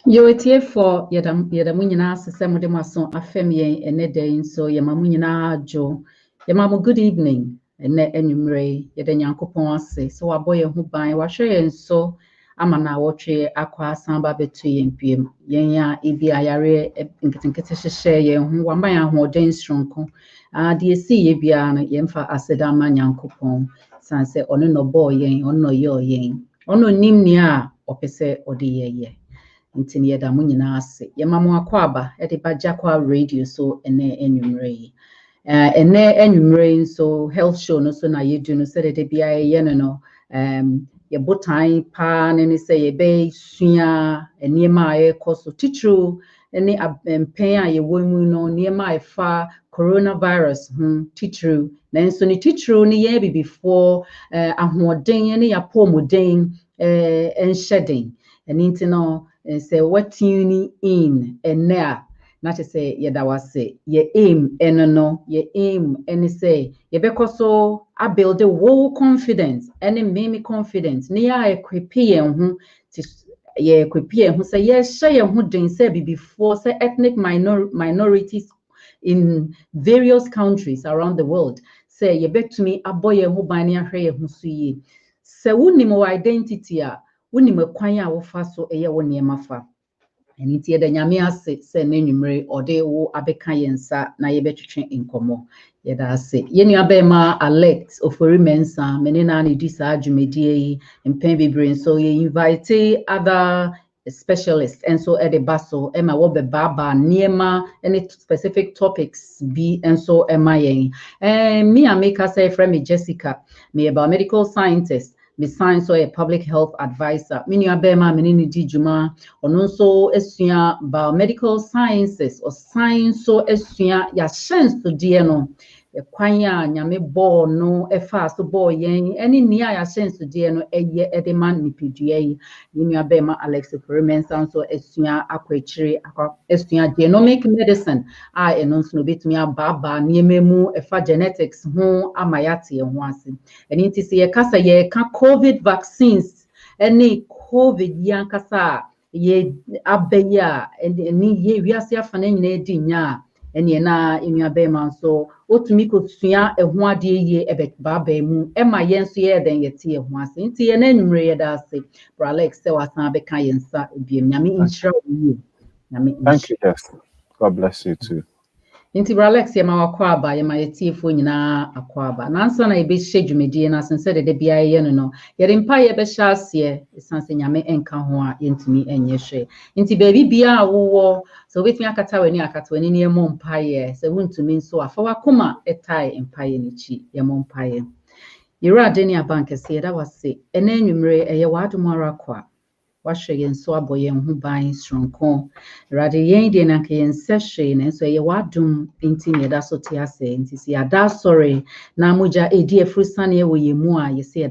Yo etie for yedam nyina asese mo de maso afem yen ene den so yema mo nyina ajo yema mo good evening ene enwumre yede nyankopon ase so waboye ho ban wahwe yen so ama na wotwe akwa asan ba betu yen piem yen ya ebi ayare nketinkete hyehye yen ho wamba ya ho den stronko de esi ye bia no yemfa aseda ma nyankopon sanse ono no boy yen ono yo yen ono nimni a opese ode ye nti ne yɛda mo nyinaa ase yɛma mo akɔ aba de bagya kwa radio so ene enwumre yi ene enwumre so health show no so na yɛdu no sɛ de bia yɛ no no yɛ botan pa ne sɛ yɛbɛ sua nneɛma a yɛkɔ so titiro ne mpɛn a yɛwɔ mu no nneɛma a ɛfa coronavirus titiro nanso ne titiro ne yɛ bibifoɔ ahoɔden ne yɛapɔmuden nhyɛ den ɛne nti no say what tune in and now not to say yeda wase ye aim and no ye aim and say ye bekoso I build the whole confidence and me confidence near equipe hu ye equipe hu say ye share hu den say before say ethnic minorities in various countries around the world say ye bet to me aboye hu ban ya hwe hu so yi say wunim identity a wonim kwan a wofa so eye wo niema fa eni tie da nyame ase se n'enwumre ode wo abeka yensa na ye betwetwe nkomo ye da ase ye nua be ma Alex ofori mensa mene na ne di sa adwumedie yi mpen bebre so ye invite other specialists and so at the baso ema wo be baba niema any specific topics be and so ema yen me ameka say friend me Jessica me about medical scientist me science or a public health advisor. Mini abema menini di juma ono so esua biomedical sciences or science so esua ya chance to die no kwan ya nyame bo no efa so bo yen eni nia ya chance to die no eye edeman nipidua yi mini abema Alex Perimensan so esua akwachiri esua genomic medicine a eno so no betumi ababa niememu efa genetics ho amayate ho ase eni nti se ye kasa ye ka COVID vaccines any COVID yankasa ye abeya ni ye wiase afana nyina edi nya ene na enua be man so otumi ko sua eho ade ye ebe baba mu ema ye nso ye den ye tie ho ase nti ye na nwumre ye da ase bro Alex se wasan be kan ye nsa ebiem nyame inshira you nyame thank you, yes. God bless you too. Inti Alex ye ma wakwa aba ye ma yetiefo nyina akwa aba nansa na ye be hye dwumedie na sense de bia ye no ye de mpa ye be hye ase sanse nyame enka ho a yentimi enye hwe inti baby bia wo so wetimi akata wani ne mo mpa ye se wuntumi nso afa wakoma etai mpa ye nichi ye mo mpa ye yira de ne abanke se da wase ena nwumre eye wadumara kwa wahwe yen so aboye ho ban stronko rade yen de na yen sehwe na so ye wadum nti ne da so te ase nti si ada sorry na moja edi efrusane wo ye mu a ye se ye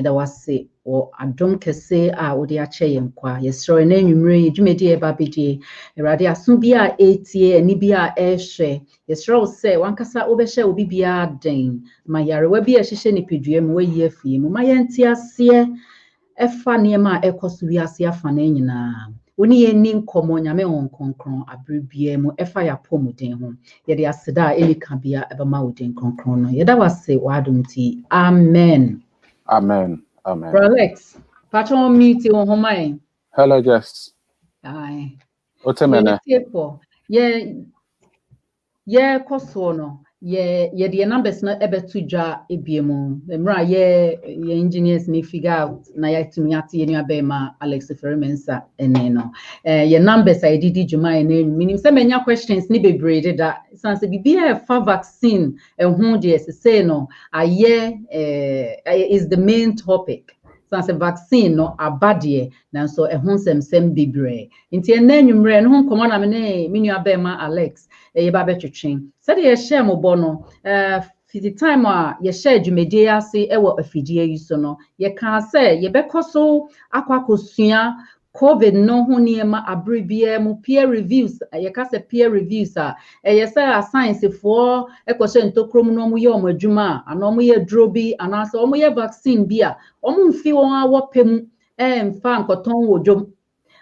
da wase o adom kese a odi a che yen kwa ye sro na nwumre dwumedi e ba bedie rade aso bi a etie ani bi a ehwe ye sro se wankasa obehye obi bia den ma yarewa bi a hyehye ne pedua mu wayi afie mu ma yenti ase efa niema ekoso wiase afa na nyina woni ye ni nkomo nyame won konkron abribie mu efa ya pomuden ho ye de aseda elika bia ebema wodin konkron no ye da wase wadumti amen Amen. Alex patron meet won ho mai Hello, Jess. ai Otemene ye koso no ye de numbers na ebetu dwa ebiemu emra ye engineers ni figure out na ya tumi ate ye nua be ma Alex Fermensa ene no ye numbers I did dwuma ene minim se menya questions ni bebrede da sanse bibia e fa vaccine ehun de say no aye is the main topic sanse vaccine no abade na so ehun semsem bebre nti ene nwumre no ho komo na me nua be ma Alex ye ba betwetwen said ye share mo bono fiti time a ye share dwumedie ase ewo afidie yi so no ye kan say ye bekoso akwakosua COVID no ho niema abribie mu peer reviews ye ka say peer reviews a ye say science for ekose ntokrom no mo ye omo adwuma ana omo ye drobi ana so omo ye vaccine bia omo mfi won awopem emfa nkoton wodwom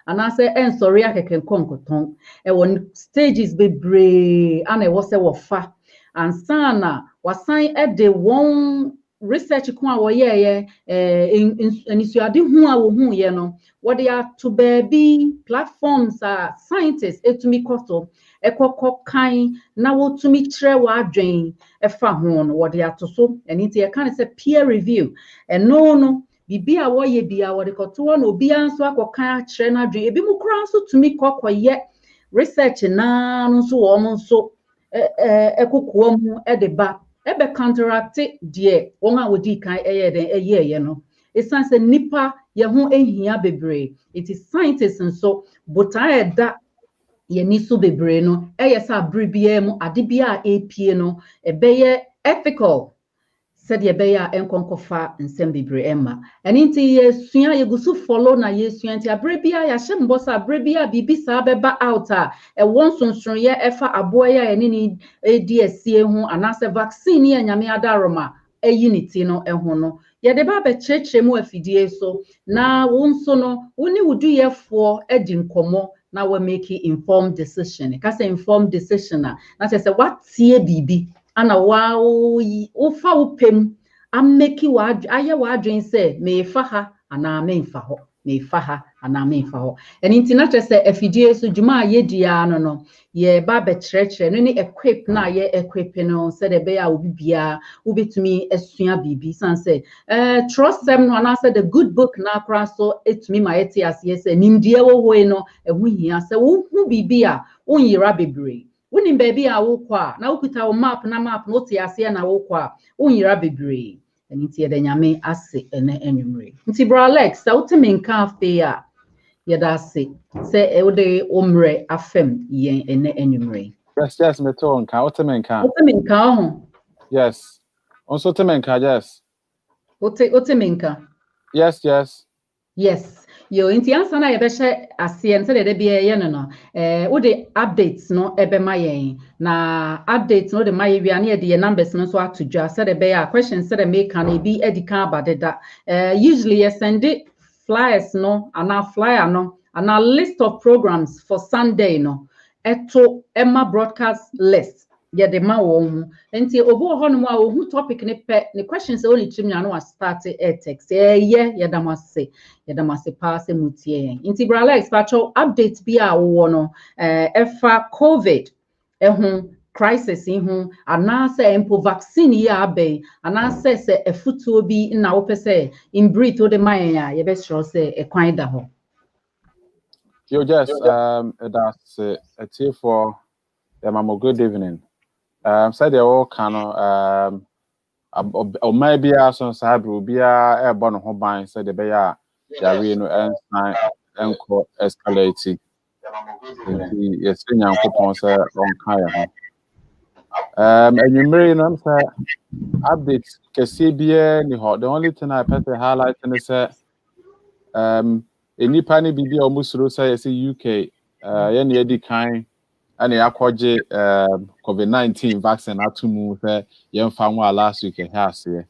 and I say en sorry akeke nkonkoton e won stages bebree ana e wo se wo fa ansana wasan e de won research ko a wo ye enisuade hu a wo hu ye no what they are to baby platforms are scientists etumi koso ekoko kan na wotumi kire wadwen efa ho no what they are to so and it e kan say peer review and no bibi a wo ye bia wo de koto no obi anso akokan akire na dwen ebi mu kura nso tumi kokoye research na nso wo mo nso ekokuo mu e de ba ebe counteract de won a wodi kan eye den eye no esan se nipa ye ho ehia bebre it is scientists nso botae da ye ni so bebre no eye sa bribia mu ade bia apie no ebeye ethical said ye be ya enkonkofa nsem bebre emma eni nti ye sua ye gusu follow na ye sua nti abrebia ya hye mbosa abrebia bibi sa beba out a e won sonson ye efa aboya ye ni edi asie ho anase vaccine ye nyame adaroma eyiniti no eho no ye de ba be chechre mu afidie so na wonso no woni wudu ye fo edi nkomo na we make informed decision ka say informed decision na say what tie bibi ana wo fa wo pem ameki wa aye wa adwen se me fa ha ana me mfa ho me fa ha ana me mfa ho eni nti na kyese afidie so dwuma ayedia no ye ba be kyerɛkyerɛ no ni equip na ye equip no se de be ya obi bia wo betumi asua bibi san se trust them no ana se the good book na akra so etumi ma yete ase se nimdie wo hoi no ehu hia se wo hu bibi a wonyira bebre wonim baby a wokwa na wokuta wo map na no te ase na wokwa wonyira bebre eni tie de nyame ase ene enwumre nti bro Alex sa woteme nka afi a ye da ase se wo de omre afem yen ene enwumre Yes, me to nka woteme nka ho yes also teme nka yes woteme nka yes yo nti ansa na ye be hye ase en se de bia ye no wo de updates no ebe ma yen na updates no de ma ye wia na ye de numbers no so atodwa se de be ya questions se de make na bi edika abadeda usually ye send it flyers no ana flyer no ana list of programs for Sunday no eto emma broadcast list ye de ma wo hu nti obo ho no a ohu topic ne pe ne questions only trim na start text ye damase pass mutie nti bra Alex patcho update bi a wo no efa covid ehun crisis ihu anase empo vaccine ya abe anase se efutuo bi na wo pese in breathe o de man ya ye be sure say ekwan da ho yo just that's a for mama good evening said they all kind or maybe so sabru bia e bo no ho ban said the be ya yare no enko escalate yes nyankopon say on kaya ho enumere no say updates kese bia ni ho the only thing I put highlight is say enipa ni bibia omusuro say UK ye na edi kan ana yakwaje COVID-19 vaccine atumu say yemfa nwa last week here ase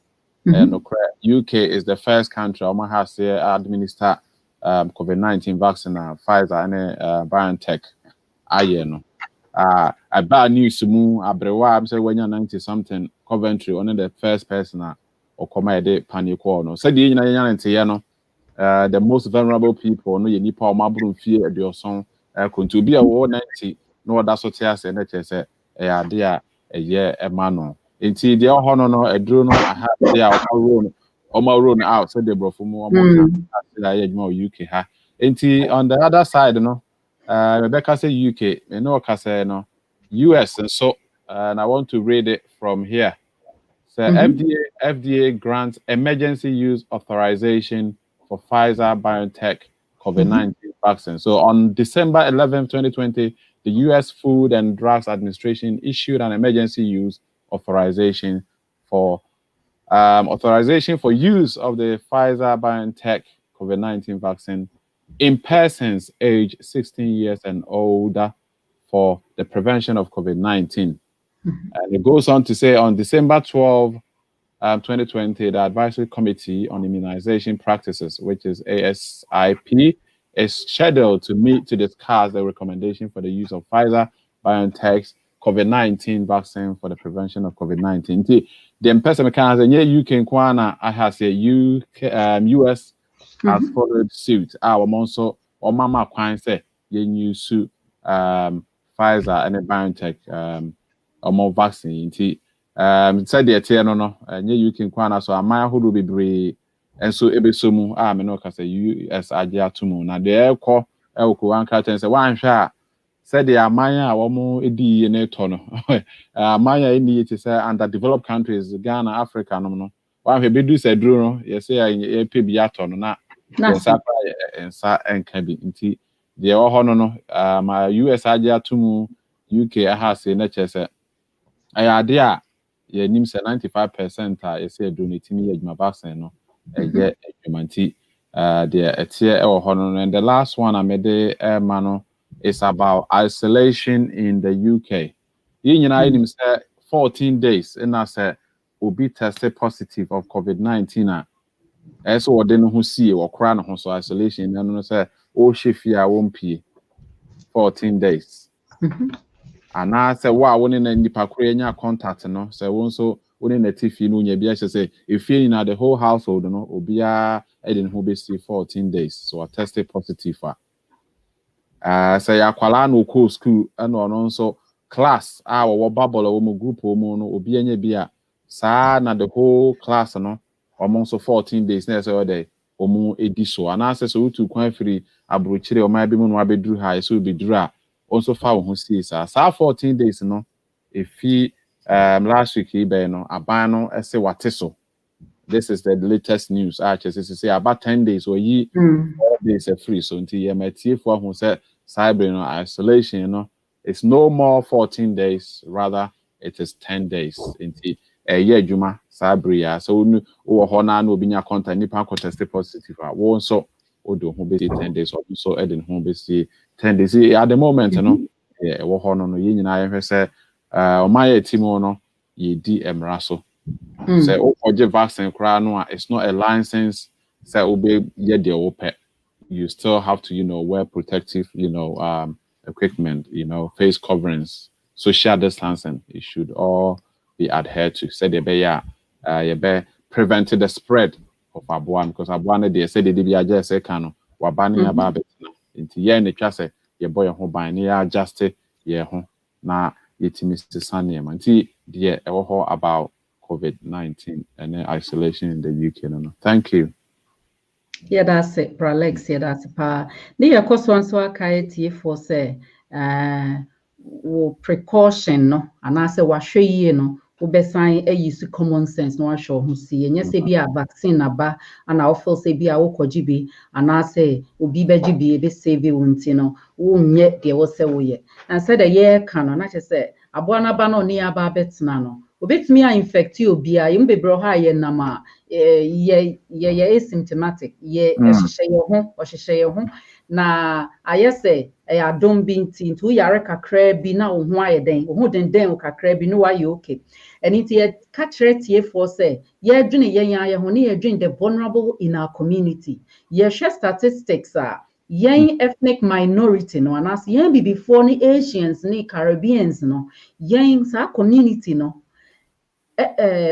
and UK is the first country omo has administer COVID-19 vaccine Pfizer and BioNTech aye no I bad news mu abrewa am say wenya 90 something Coventry only the first person or come panic no say the nyina nte no the most vulnerable people no ye nipa o maburu fie eduoson kontu bi a wo 90 no oda so te ase na che ade a eye ema no enti de ho no eduro no aha de a roll out so the brofo mu o mo kan ase ya adwuma UK ha enti on the other side no Rebecca say UK me no ka say no US and so and I want to read it from here. So FDA grants emergency use authorization for Pfizer BioNTech COVID-19 vaccine. So on December 11, 2020, the US Food and Drugs Administration issued an emergency use authorization for use of the Pfizer BioNTech COVID-19 vaccine in persons aged 16 years and older for the prevention of COVID-19. And it goes on to say on December 12, 2020, the Advisory Committee on Immunization Practices, which is ASIP, is scheduled to meet to discuss the recommendation for the use of Pfizer-BioNTech's COVID-19 vaccine for the prevention of COVID-19. The person can say, UK Kwana, I have said US has followed suit. Our also or Mama Kwan say, you use Pfizer and BioNTech or more vaccine. Said the Etiano no, you can Kwana, so a mile who be brave. And so ebesomu me no ka say US agya to mu na de ekọ eko anka ten say wan hwa said the amanya a womo edi ne to no amanya eni te say underdeveloped countries Ghana Africa no wan hwe bedu say duro no ye say ye pe bi ato no na ensa enka bi nti de wo ho no ma US agya to mu UK aha say na che say ayade a ye nim say 95% a ye say donate ni adwuma vaccine no yeah, the and the last one I made mano is about isolation in the UK. You say 14 days, and I said will be tested positive of COVID-19. As what then who see or crown so isolation, and I say, oh, shifia won't pay 14 days. And I said, wow, when in the Pakrenya contact, no, so also. When the TV no nya say if you in the whole household no obia edin who be 14 days so I tested positive say akwala no call school and no so class our bubble wo group wo no obia nya bia sa na the whole class no almost 14 days na say day omu edi so and say so to kwan free abrochire o ma bi mu no abedru high so be dru a also fa wo ho see sa 14 days no if he last week he no abano say what so this is the latest news say about 10 days or ye days free so until you met for who said cyber isolation it's no more 14 days rather it is 10 days until a year juma cyber so no hona no binya contact nipa test positive won so odo who be 10 days or so edin who be 10 days at the moment yeah wo hono no ye nyina say my team no ye di emraso say oje vaccine kra no it's not a license say obe ye de ope you still have to wear protective equipment face coverings social distancing it should all be adhered to say the be prevent the spread of abuan because abuan they say they be aje say kan wabani aba betina nti ye ne twa say ye boy ho ban ne ya adjust ye ho na yetimi sane man nti de about COVID-19 and isolation in the UK no. Thank you. Yeah, that's it, Alex. Yeah, that's pa. The course one so akaiti for say precaution no and I say wahwe no wobesan use common sense no ahwe ho see enye say bi a vaccine aba and I feel say bi a wokoji bi and I say obi beji bi be save wonti no wo nye de wo say wo ye and say the year kan na say aboa na ba no ni aba betena no obetumi a infect you obi a yim bebre ha ye nama ye asymptomatic ye ehye ye ho na ayese adom bi nti ntu yare kakra bi na wo ho ayeden wo ho denden kakra bi no wa ye okay and it ye catch tie for say ye adwene ye ho ne ye adwene the vulnerable in our community ye share statistics yen ethnic minority no anas yen bi before ni Asians ni Caribbeans no yen sa community no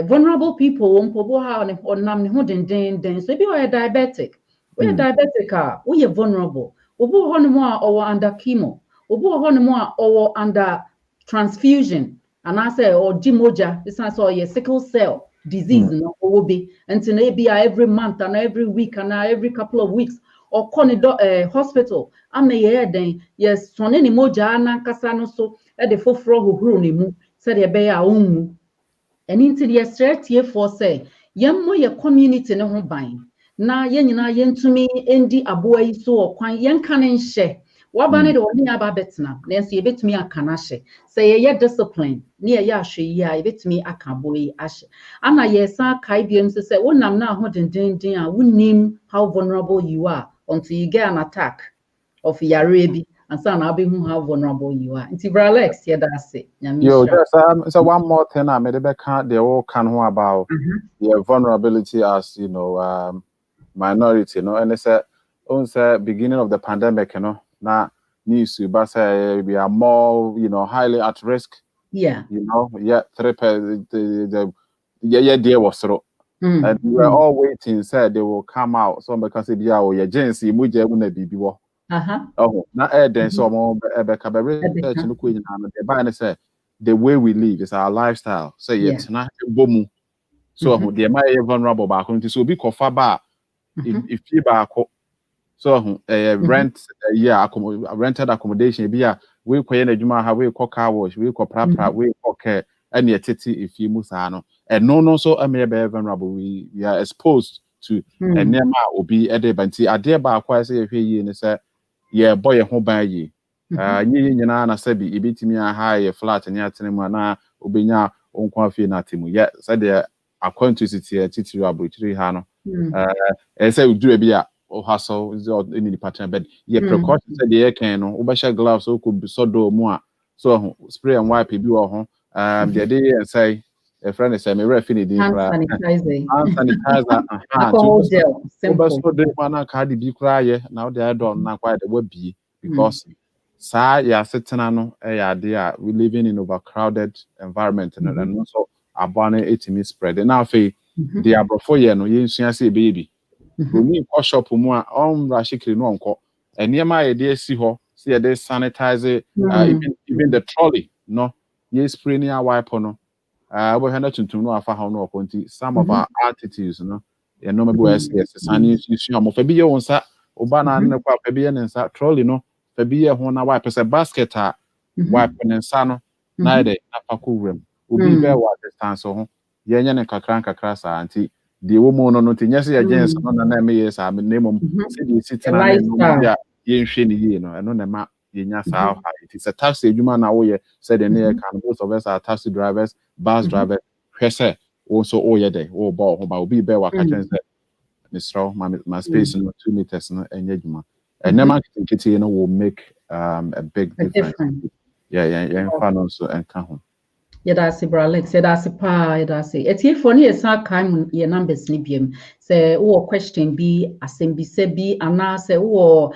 vulnerable people mpobo ha onam ne ho den so bi we diabetic we diabetic we vulnerable obo ho no mo a owo under chemo obo ho no mo a owo under transfusion and I say or dimoja this is all your sickle cell disease no owo bi until na be every month and every week and every couple of weeks or hospital am ye den yes so ne moja na nkasa no so e de foforo hohoro ne mu said e be ya onwu and into the strategy for say yemmo ye community ne ho ban na ye nyina yentumi endi aboa yi so okwan yenka ne nhye waba ne de oni aba betena na nso ye betumi aka na hye say ye discipline ne ye ahwe yi a ye betumi aka boyi ahye ana ye san kai biem so say wonam na ho denden a wonim how vulnerable you are until you get an attack of yare bi and so na be how vulnerable you are. Nti Alex, yeah, that's it. Yo, just so one more thing I made the all can about your vulnerability as minority, and they said on say beginning of the pandemic, now news but say we are more, highly at risk. Yeah. Yeah, the dear was so. And we were all waiting, said they will come out. So because it be our agency, Muja wouldn't be. Oh, not then so more the way we live is our lifestyle. Say it's not bomu. So the my vulnerable back so be kofa ba if you back so rent rented accommodation be we koye na adwuma ha we car wash we prapra we care and titi if you musa no and no so am vulnerable we are exposed to and nema obi ede banti ade ba akwa say hwe yi ne say yeah boy ho ban yi nyi nyina na sabi ebitimi aha ye flat ne atene mu na obenya onkwa afie na atemu yeah said the acquaintance titiri abotiri ha no say udure bi a o hustle any partner but yeah precaution said the can no obasha gloves so could so do mu a so spray and wipe bi wo ho the day and say a friend say me refi ni din kra hand sanitizer alcohol gel simple so dey na card bi kra ye na dey don na kwa dey wabi because sa ya setena no ya dey a we living in overcrowded environment and so abane etimi spread now fe the abrofo ye no ye nsua say baby we ko shop mu a on rashikiri no onko eniema ye dey si ho see ye dey sanitize even the trolley no ye spray ni a wipe no we had to know afa how no konti some of our attitudes no ye no maybe we say sani issue am fa bi ye wonsa oba na ne kwa fa bi ye nsa trolley no fa bi ye ho na wipe say basket a wipe nsa no na dey apako wram obi be wa distance ho ye nya ne kakra sa anti the woman no tinya say agents no na me yes am name say the city na no ya ye nhwe ni ye no eno na ma ye nya sa ha it is a taxi adwuma na wo ye said the near can most of us are taxi drivers bus drivers hwese also oh ye dey oh ball ho ba obi be wa ka chen say Mr. my space no 2 meters no enye adwuma and na marketing kitty no will make a big difference. Yeah fan so enka ho Yedasi Bralex, Yedasi Pa, Yedasi. Eti for ni esa kaim ye numbers ni biem. Se uo question bi, asembi se bi, ana se uo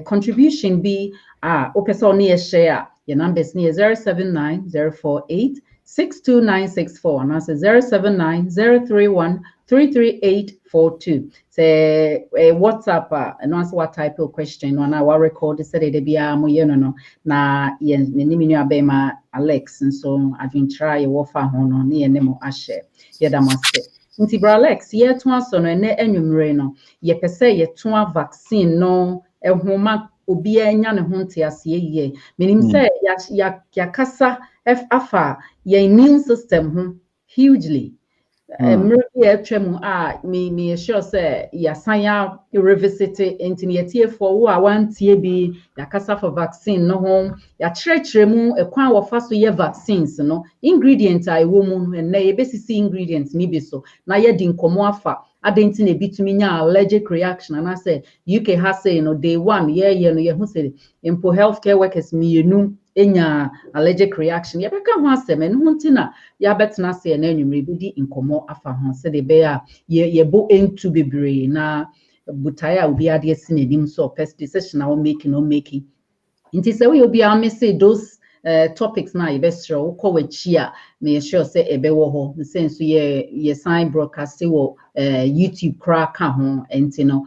contribution bi, opesa ni e share. Ye numbers ni 079-048-62964. Ana se 079-031-33842. Se WhatsApp no answer what type of question no na wa record se de bia mo ye no na ye ni minu abema Alex and so I've been try wo fa ho no na ye ne mo ahye ye da mase nti bra Alex ye to aso no ne anwumre no ye pese ye to vaccine no ehoma obi anya ne ho nte ase ye menim say ya kasa afa ye immune system ho hugely me sure say ya sanya revisit into ye for wo a wan tie bi ya kasa for vaccine no ho ya chire mu ekwan wo fa so ye vaccines no ingredients ai wo mu no na ye besisi ingredients ni bi so na ye di nkomo afa adenti na bitumi nya allergic reaction and I say UK has say day one no ye hu say impo healthcare workers mienu enya allergic reaction ye beka ho asem en ho ntina ya betena say na anwumre bi di nkomo afa ho say de be a ye bo entu bebre na butaya obi ade asi na dim so pest decision na o making nti say we obi a me say those topics na ye besro wo ko wachi a me sure say ebe wo ho sense ye sign broadcast wo YouTube crack ka ho enti no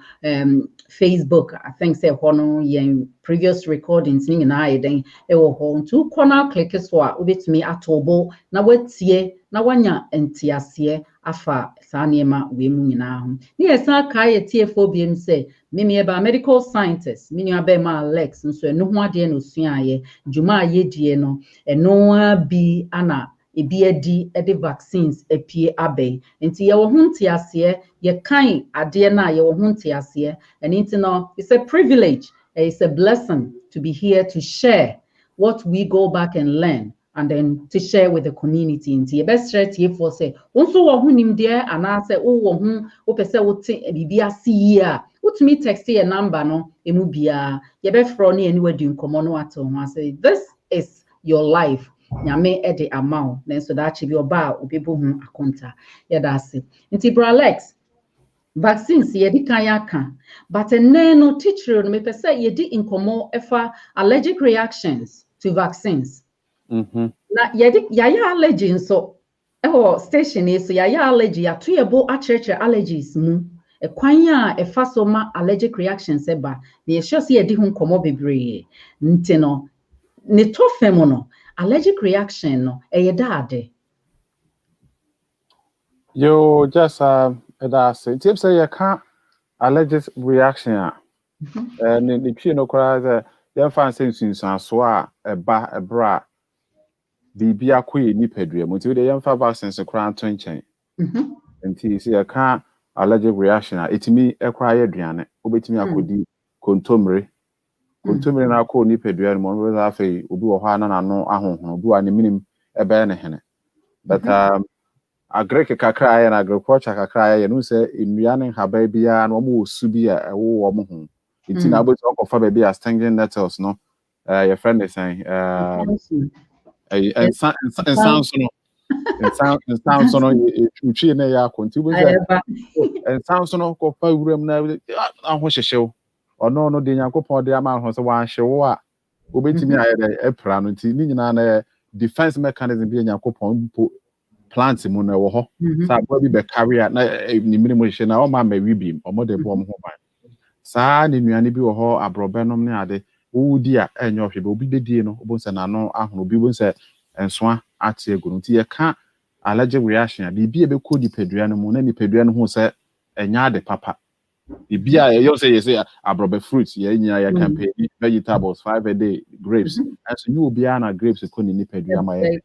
Facebook I think say hono ye previous recordings ni na ayeden e wo ho ntu corner click so a obetumi atobo na watie na wanya entiase afa sanema we mu nyina ho ni esa ka ye tiefo biem say me eba medical scientist me nua be ma Alex nso eno ho ade no suaye djuma ayedie no eno bi ana ebi edi ede vaccines epie abe nti ye wo ho ntiase ye kan ade na ye wo ho ntiase and it's no it's a privilege it's a blessing to be here to share what we go back and learn and then to share with the community nti ye best share tie for say wonso wo ho nim de ana say wo ho wo pese wo te bibia see a utumi text your number no emu bia ye be fro na eni wadi nkomo no ato ho say this is your life nyame e de amount na so da chi bi oba obibo hu akonta ye da se nti bro Alex vaccines yɛdi kan yɛaka but no teacher no mepɛ sɛ yɛdi nkɔmmɔ ɛfa allergic reactions to vaccines na yɛayɛ allergy nso ɛwɔ station yi so yɛayɛ allergy yɛato yɛbo akyerɛkyerɛ allergies mu ɛkwan a ɛfa so ma allergic reactions ɛba na yɛhyɛ sɛ yɛdi ho nkɔmmɔ bebree nti no ne tɔ fam no allergic reaction no ɛyɛ daade. Yo, just that's it. Tips say you can't allergic reaction. And the tree no cry you find things in so a bra be a queen nipedria. Until the young vaccines a crown chain. And see you can't allergic reaction. It me a cry adrian. Obey me I could do contumely. Contumely na call nipedria and one with a ubu or hana no ahon, do any minimum a banner. But agrek kakra ya na agriculture kakra ya no say nnuane haba bia na omo osu bi a ewo omo ho nti na abotu okofa ba bia stinging nettles no your friend is saying and sounds no uchi na ya konti bo say and sounds no kofa wuram na aho hyehyew ono no de yakopon de ama ho so wan hyewo a obetimi aye epra no nti ni nyina na defense mechanism bi yakopon plants mu na wo ho sa bo bi be carry na ni minimum hye na o ma mawibim o mo de bo mo ho ban sa ni nuane bi wo ho abrobenom ne ade wo di a enye ohwe be obi bedie no obo nse na no ahono obi bo nse ensoa ate egu nti ye ka allergic reaction a bi e be ko dipadua no mu na nipadua no ho se enya ade papa bi a ye say ye say abrobe fruits ye nya ya campaign vegetables 5 a day grapes as you obi na grapes ko ni nipadua ma ye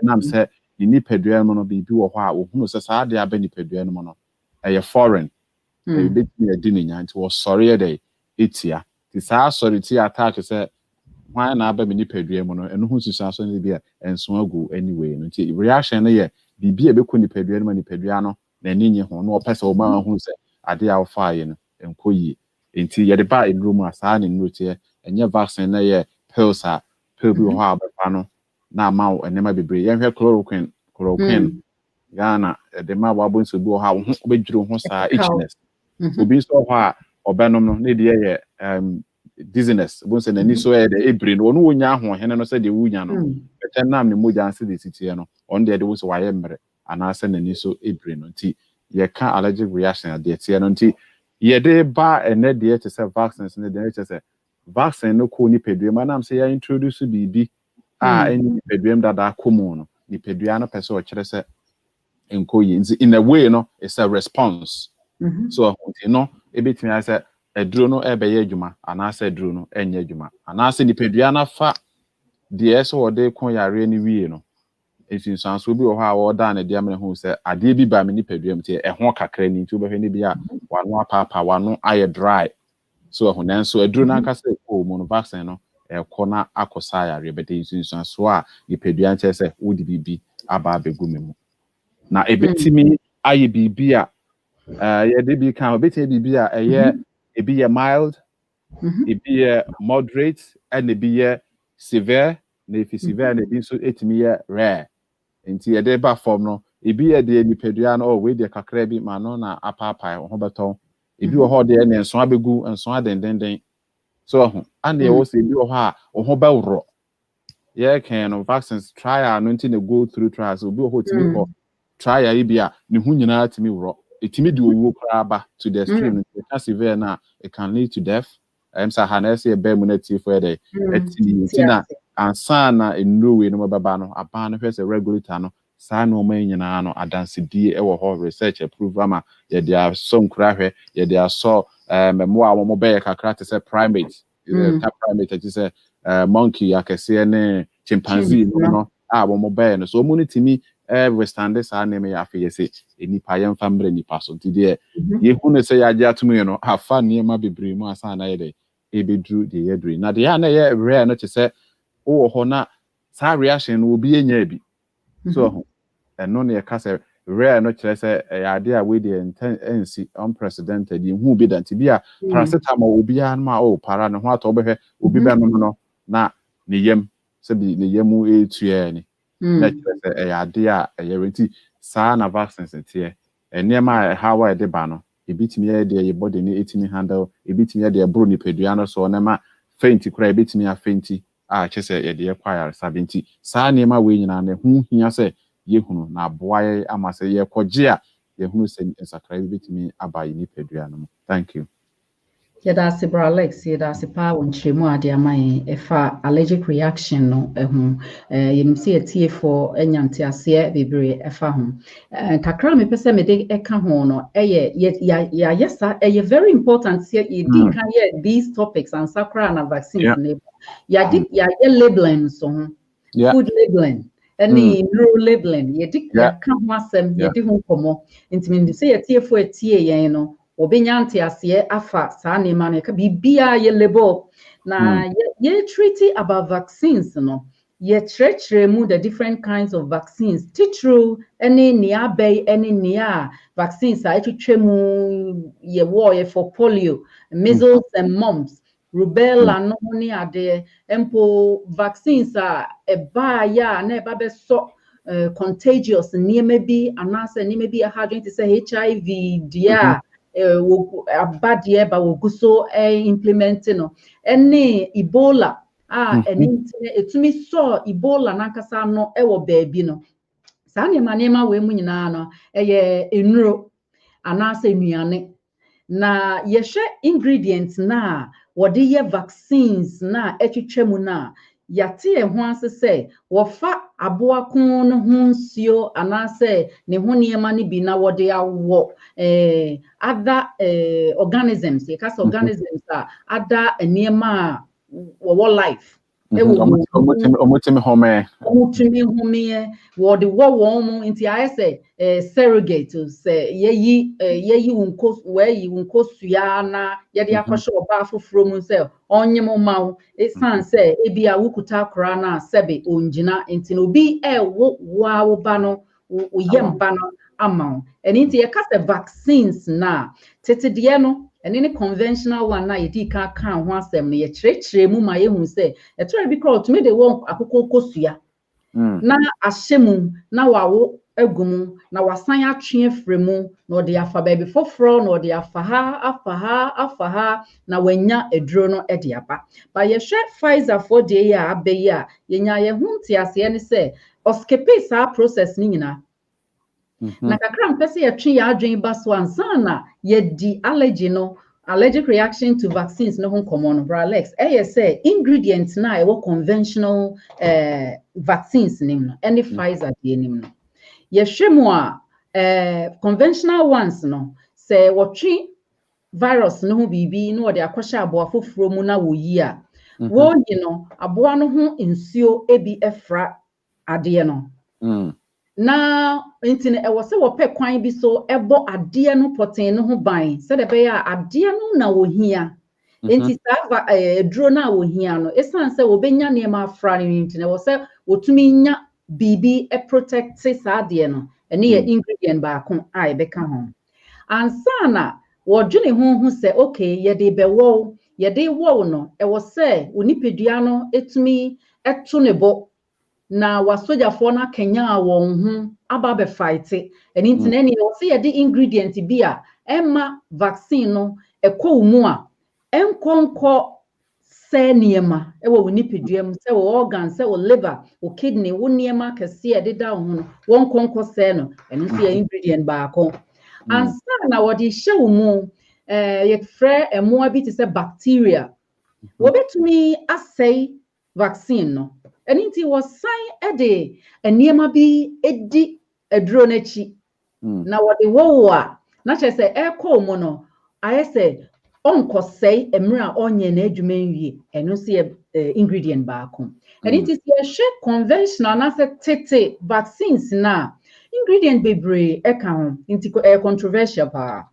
na am say ni nipadua no bi wo ho a wo hunu se saa de aba nipadua no no eye foreign e bit me adi ni nya nti wo sorry dey etia ti saa sorry ti attack se hwan na aba me nipadua mu no eno hu susu so ne bia enso agu anyway no nti reaction no ye bi e be ko nipadua no ma nipadua no na ni nye ho no opese o ma hu se ade a wo fa ye no enkoyi nti ye de ba enro mu asa ne nro tie enye vaccine na ye pills a pill bi ho abefa no na ma wo enema bebre ye hwe chloroquine Ghana de ma wa bo nso bi ho ho obedwiro ho saa itchiness obi so ho a obenom no ne de ye dizziness bo nso na ni so ye de ebre no no wonya ho hene no se de wonya no etenam ne moja anse de sitie no on de wo so wa ye mbre ana se na ni so ebre no nti ye ka allergic reaction de tie no nti ye de ba ene de te se vaccines ne de te se vaccine no ko ni pedue manam se ya introduce bibi eni peduem dada komo no ni pedua no pese o kire se enkoyi in a way no it's a response so you know ebetimi ase eduro no ebe ye adwuma ana ase eduro no enye adwuma ana ase ni pedua na fa de eso ode kon yare ni wie no efinsanso bi wo ha wo da na de amene hu se ade bi ba me ni pedua mti ehon kakra ni nti obehwe ni bia wano apapa wano aye dry so ehun nso eduro na aka se ko mo no vaccine no ekona akosa yare bede efinsanso a ni pedua nche se wodi bibi aba abegu memu na ebetimi aye bibi a ye de bi kan obetimi bibi a eye ebi ye mild ebi ye moderate and ebi ye severe na efi severe na ebi so etimi ye rare nti ye de ba form no ebi ye de nipadua no we de kakra bi ma no na apapa ho beton ebi wo ho de ne nso abegu nso adendenden so ho and ye wo se ebi wo ha ho ba woro ye kan no vaccines trial no nti na go through trials obi wo ho timi ko trial yi bia ne hu nyina timi woro etimi de owo kra ba to the extreme the severe na it can lead to death sa hanese be mu na ti for dey etimi na ansa na enrowe no baba no aba no hwese regulator no saa no ma nyina no adansedie e wo ho research approve ama ye dia so nkra hwe ye dia so memo a mo be kakra te say primate primate te say monkey akese ne chimpanzee no a mo be no so mo ni timi withstand saa na me ya fe ye say enipa ye mfa mbre nipa so nti de ye hu ne say ya gya atumu no afa ne ma bebre mu asa na ye de ebedru de ye dru na de ya na ye rare no te say wo ho na sa reaction no obi enya bi so eno ne ka say rare no kire say ade a we dey NC unprecedented ye hu bi da nti bi a paracetamol obi an ma para ne ho ato behwe obi be no na ne yam se bi ne yamu etue ni na kire say ade a ye renti sa na vaccines tie enema how e de ba no ebitimi ya de your body ni etimi handle ebitimi ya de bro ni pedua no so na ma faint kura ebitimi ya fainti a kyese ye de kwire sabenti saa ne ma we nyina na hu hia se ye hunu na aboa ye ama se ye koje a ye hunu se nsakra ebitimi aba yi ni pedua no. Thank you. Yada Bra Alex, yada pa wonchemu ade amaye efa allergic reaction no ehu yenim se etie for enyante ase bebre efa ho kakra me pese me de eka ho no eye ya yesa eye very important se ye di kan ye these topics and sakra na vaccines ne ya di ya labeling so ho food labeling any neuro labeling ye di ya kan ho asem ye di ho komo ntimi se etie for etie yen no obinyante ase afa saa nema ne ka bibia ye label na ye treaty about vaccines no ye mu the different kinds of vaccines titru any nia bay any nia vaccines a etwetwemu ye war ye for polio measles and mumps rubella no ni ade empo vaccines a eba ya na eba be so contagious niema bi anase niema bi a hadwen to say HIV dia abadie ba woguso implementing no ene Ebola etumi so Ebola nankasa no ewo baabi no saa nema we mu nyina no eye enuro anase nuane na yehwe ingredients na wode ye vaccines na etwetwemu na yate ho asese wofa aboakon no ho nsuo anase ne ho niema ne bi na wode awo other organisms yekasa organisms other niema wo life omotimi home wode wo mu nti ayese surrogate say yeyi unko sua na yede akosho oba afoforo mu say onyem mawo esan say ebia wukuta kora na sebe onjina nti no bi wo ba no uyemba no ama eni nti yekasa vaccines na tetede no ene ne conventional one na yedi kan ho asem no ye kyerɛkyerɛ mu ma yehu say etora bi kra to me de won akoko kosua na ahyemu na wawo agum na wasan atwe afremu na ode afa ba bi foforo na ode afa ha na wanya eduro no ede aba ba ye hwe Pfizer for de ya abayi a yenya ye hunti ase ne say oskepe sa process ni nyina na kakra mpese ye twe ya adwen ba so ansana ye di allergic reaction to vaccines no komo no Bra Alex say ingredients na e conventional vaccines nim no any Pfizer de nim no ye hwemu a conventional ones no say wotwe virus no ho bibi no de akosha abo afoforo mu na woyi a wo yi no abo no ho nsuo ebi efra ade no na intine e wose wo pe kwan bi so ebo ade no poten no ho ban se de be ya ade no na wo hia enti sa eduro na wo hia no esan se wo benya ne ma afra ni intine wo se wotumi nya bibi e protect sa ade no ene ye ingredient ba ko a e be ka ho ansana wo dwene ho se okay ye de be wo no e wo se onipedua no etumi eto ne bo na wasojafo na Kenya won hu aba be fight eni ntine ne wo se ye de ingredient bi a emma vaccine no ekọ mu a enkonko se niema ewo onipedua mu se wo organ se wo liver wo kidney wo niema kese e de da ho no won konko se no eni se ye ingredient ba ko ansa na wo de hye wo mu ye frɛ emoa bi te se bacteria wo betumi asɛe vaccine no eni nti wo san ede eniema bi edi eduro n'achi na wo de wo a na che se ekọ mu no ayese onkosɛe emre a onye na adwuma nwie eno se ingredient ba ko eni nti se hwe conventional na se tete vaccines na ingredient bebre eka ho nti controversial pa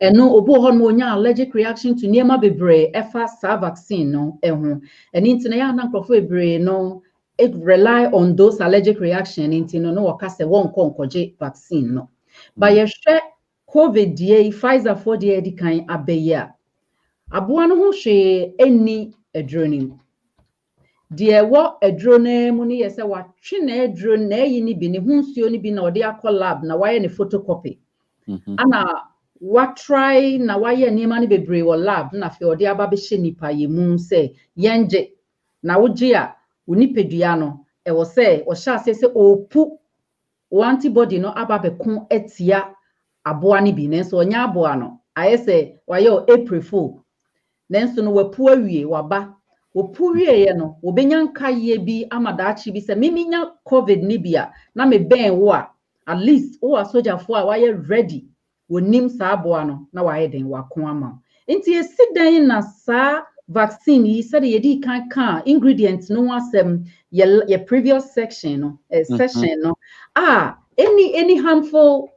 eno obo ho no nya allergic reaction to niema bebre efa sa vaccine no eho eni nti na ya na nkrofo bebre no it rely on those allergic reaction nti no waka se won konkoje vaccine no ba ye hwe covid die Pfizer for die di kan abeya aboa no ho hwe eni adronim die wo adrone mu ne ye se watwe na adro na yi ni bi ne hunsuo ni bi na ode akọ lab na waye ne photocopy ana what try na why nneɛma no bebree wɔ lab na afei ɔde aba bɛhyɛ nipa yɛ mu sɛ yɛngye na wogye a wo nipadua no ɛwɔ sɛ ɔhyɛ ase sɛ ɔpu antibody no aba bɛko atia aboa no bi nanso ɔnyɛ aboa no ayɛ sɛ wayɛ April Fool nanso no wapu awie waba wopu wieɛ no wobɛnya nkayɛ bi ama daakye bi sɛ meminya COVID ni bi a na mebɛn wo a at least wo asogyafoɔ a wayɛ ready wonim saa aboa no na wayɛ den wako ama nti esi dan na saa vaccine yi sɛ yɛdi kan ingredients no ho asɛm yɛ previous section no session no any harmful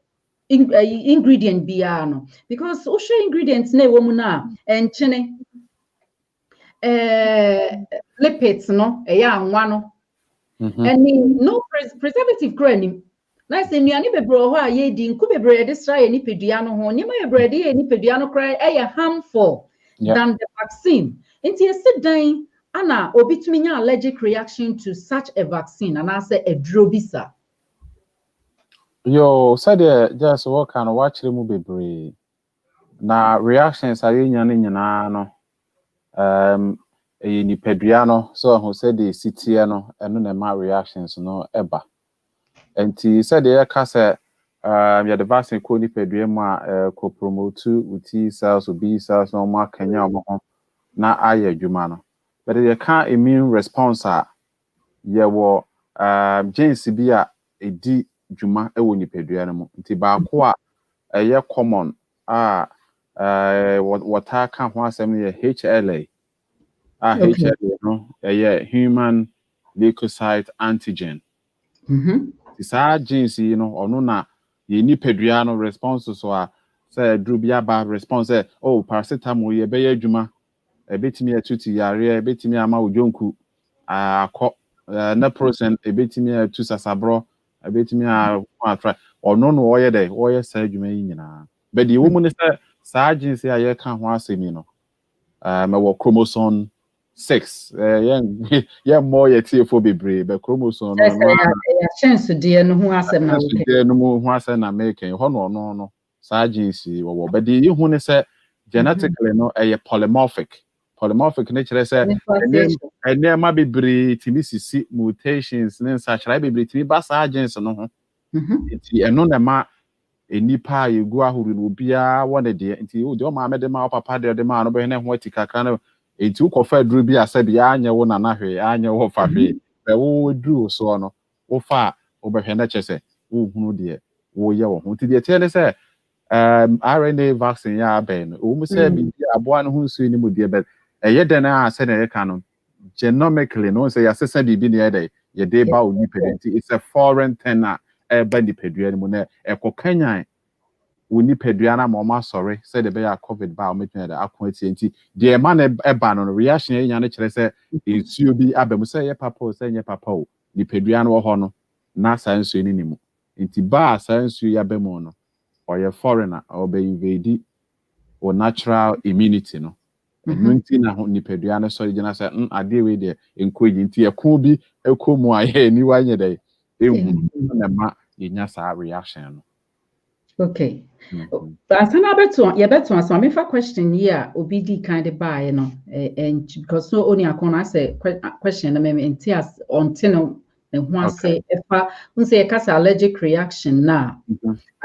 ingredient biara no because wohwɛ ingredients na ɛwɔ mu no a ɛnkyene lipids no ɛyɛ anwa no and no preservative kora anim na sɛ nnuane bebree wɔ hɔ a yɛdi nku bebree yɛde sra yɛ nipadua no ho nneɛma bebree de yɛ nipadua no kora ɛyɛ harmful than the vaccine nti esi dan ana obi tumi nya allergic reaction to such a vaccine anaasɛ aduro bi sa yo said just what kind of watch mu bebree na reactions are yɛnya no nyinaa no ɛyɛ nipadua no so ho sɛ de sitie no ɛno na ma reactions no ɛba enti said yɛka sɛ yɛde vaccine kɔ nipadua mu a kɔ promote with T cells or B cells no ma kanya ɔmo ho na ayɛ adwuma no but yɛka immune response a yɛwɔ genes bi a ɛdi dwuma ɛwɔ nipadua no mu nti baako a ɛyɛ common a wɔtaa ka ho asɛm no yɛ HLA HLA no ɛyɛ human leukocyte antigen saa genes yi no ɔno na yɛ nipadua no response so a sɛ duro bi aba response sɛ paracetamol yɛ bɛyɛ adwuma ɛbɛtumi atutu yare ɛbɛtumi ama ojonku akɔ na percent ɛbɛtumi atu sasabro ɛbɛtumi atry ɔno no ɔyɛ dɛ ɔyɛ saa adwuma yi nyinaa but the woman is saa genes a yɛka ho asɛm yi no mɛwɔ chromosome 6 yɛ more yɛ tiefo bebree but chromosome no chance deɛ no ho asɛm na wo deɛ no ho asɛm na make hɔ no ɔno no saa genes yi wɔwɔ but the hu ne sɛ genetically no ɛyɛ polymorphic ne kyerɛ sɛ ɛnɛɛma bebree timi sisi mutations ne nsakyerɛ bebree timi ba saa genes no ho nti ɛno na ma enipa a yɛgu ahoro no obiara wɔ ne deɛ nti wo deɛ ɔma mede ma papa deɛ de ma no bɛhɛ ne ho ati kakra no nti wo kɔfa duro bi asɛ bi anya wo nana hwee anya wo fa hwee bɛ wo duro so no wo fa wo bɛhwɛ na kyɛ sɛ wo hunu deɛ wo yɛ wo ho nti deɛ tiɛ ne sɛ RNA vaccine ya abɛn no wo mu sɛ bi aboa no ho nsuo ni mu deɛ bɛ ɛyɛ dɛ na asɛ na yɛka no genomically no sɛ yɛasesa biribi ne yɛdɛ yɛde ba wo nipa nti it's a foreign thing a ɛba nipadua no mu na ɛkɔ kanyan wo nipadua na ma ɔma sɔre sɛ de bɛyɛ COVID ba ɔmetumi da akɔ atie nti deɛ ma na ɛba no reaction yɛnya no kyerɛ sɛ nsuo bi aba mu sɛ yɛ papa o sɛ nyɛ papa o nipadua no wɔ hɔ no na saa nsuo ni mu nti ba saa nsuo ya ba mu no ɔyɛ foreigner ɔbɛ invade o natural immunity no ɛno nti na nipadua no sɔre gyina sɛ adeɛ wei deɛ nkɔyi nti ɛko bi ɛkɔ mu a yɛ niwa nyɛ dɛ ehu na ma yɛnya saa reaction no. Okay. Asana beto asama me fa question here obi di kind of buy no and because so only akona say question na me entias until no ho say efa unse e kasa allergic reaction na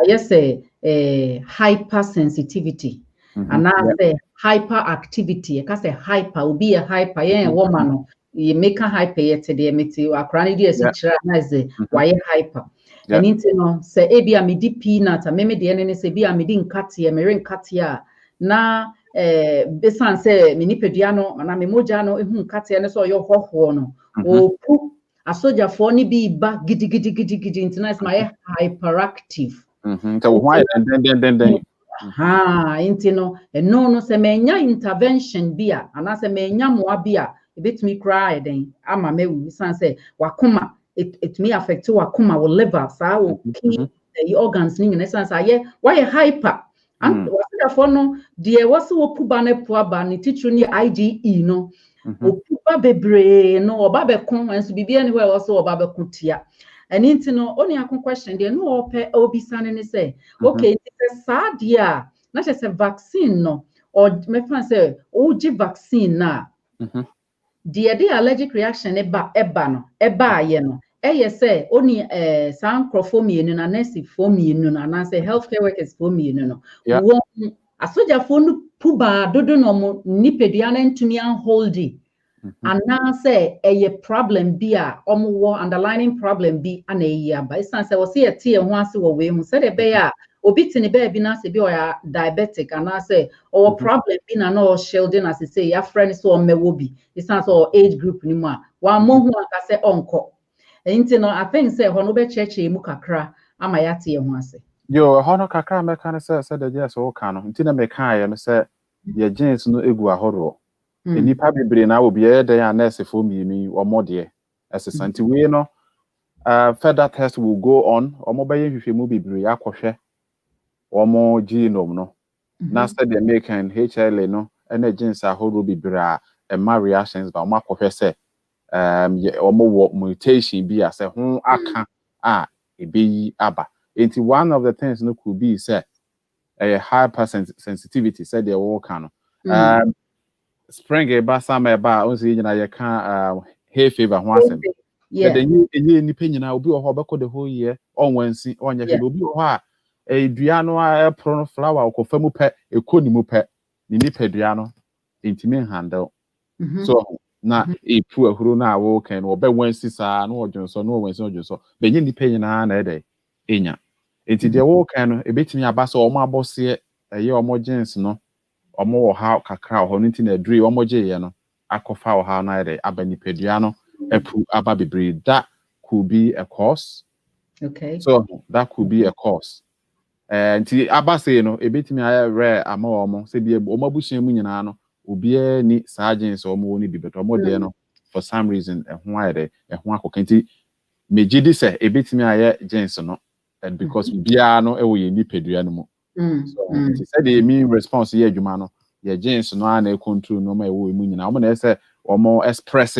I say hypersensitivity and I say hyperactivity e kasa hyper obi a hyper yen woman no you make a hyper yet dey meti akra ne dey sikira na say why hyper. And into no say ebi a medi peanut a meme de ene say bi a medi nkate me renkate a na besan say me nipadua no na me mogya no ehu nkate ne so yo hoho no opu asogyafoɔ ne bi ba gidi into na my hyperactive so why then into no no say menya intervention bi a ana say menya moa bi a ebetumi cry den ama mewu san say wakoma it may affect wakoma will liver so key the organs ning in essence why hyper and therefore no there was opu ba ne po aba ne titru ne IgE no opu ba bebre no oba be kon enso bibia anywhere also oba be kotia and into no only a question there no obi sane ne say okay it's a sad year na say vaccine no or me fan say oji vaccine na the allergic reaction eba no aye no eye say oni san crofomie na nurse fomie na na say healthcare workers fomie no won asoja fo no puba dodo no mo nipedua na ntumi an holdi ana say eye problem bi a omo underlying problem bi ana eyi aba isan say wo say tie ho ase wo we hu say de be ya obi tini be bi na say bi o ya diabetic ana say or problem bi na no shielding as say ya friend so mewo bi isan say age group ni mu a wa mo hu aka say onko enti no I think say ho no be cheche mu kakra ama ya tie ho ase yo ho no kakra me kan say de yes o kan no enti na me kan ye no say ye jeans no egu ahoro enipa bebre na obi e de ya nurse fo mi omode esesa nti we no further test will go on omo baye hwehwemu bebre akohwe omo genome no na say the American HLA no ene jeans ahoro bebre a ma reactions ba omo akohwe say omo wo mutation bi a say ho aka a ebeyi aba enti one of the things no could be say a high sensitivity say the wo kan no spring eba summer eba on say nyina ye kan hay fever ho asem but enye nipa nyina obi wo ho beko the whole year on wansi onye hwe obi wo ha edua no pro no flower okofa mu pe ekoni mu pe ni nipa dua no intimi handle so na epu ahuru na wo kan no be wansi saa no odwonso no wansi odwonso be nye nipa nyina na ede enya enti de wo kan no ebetimi aba so omo abose eye omo jeans no omo wo ha kakra ho no nti na aduri omo gye no akofa wo ha na ede aba nipadua no epu aba bebre that could be a cause okay so that could be a cause nti aba say no ebetimi aye rare ama omo se bi omo abusuan mu nyina no obi ni sergeants omo woni bi beto omo de no for some reason ehun ayede ehun akokanti mejidi se ebetimi aye jeans no and because bia no e wo ye nipadua no mu so nti said the immune response ye adwuma no ye jeans no na control no ma e wo mu nyina omo na say omo express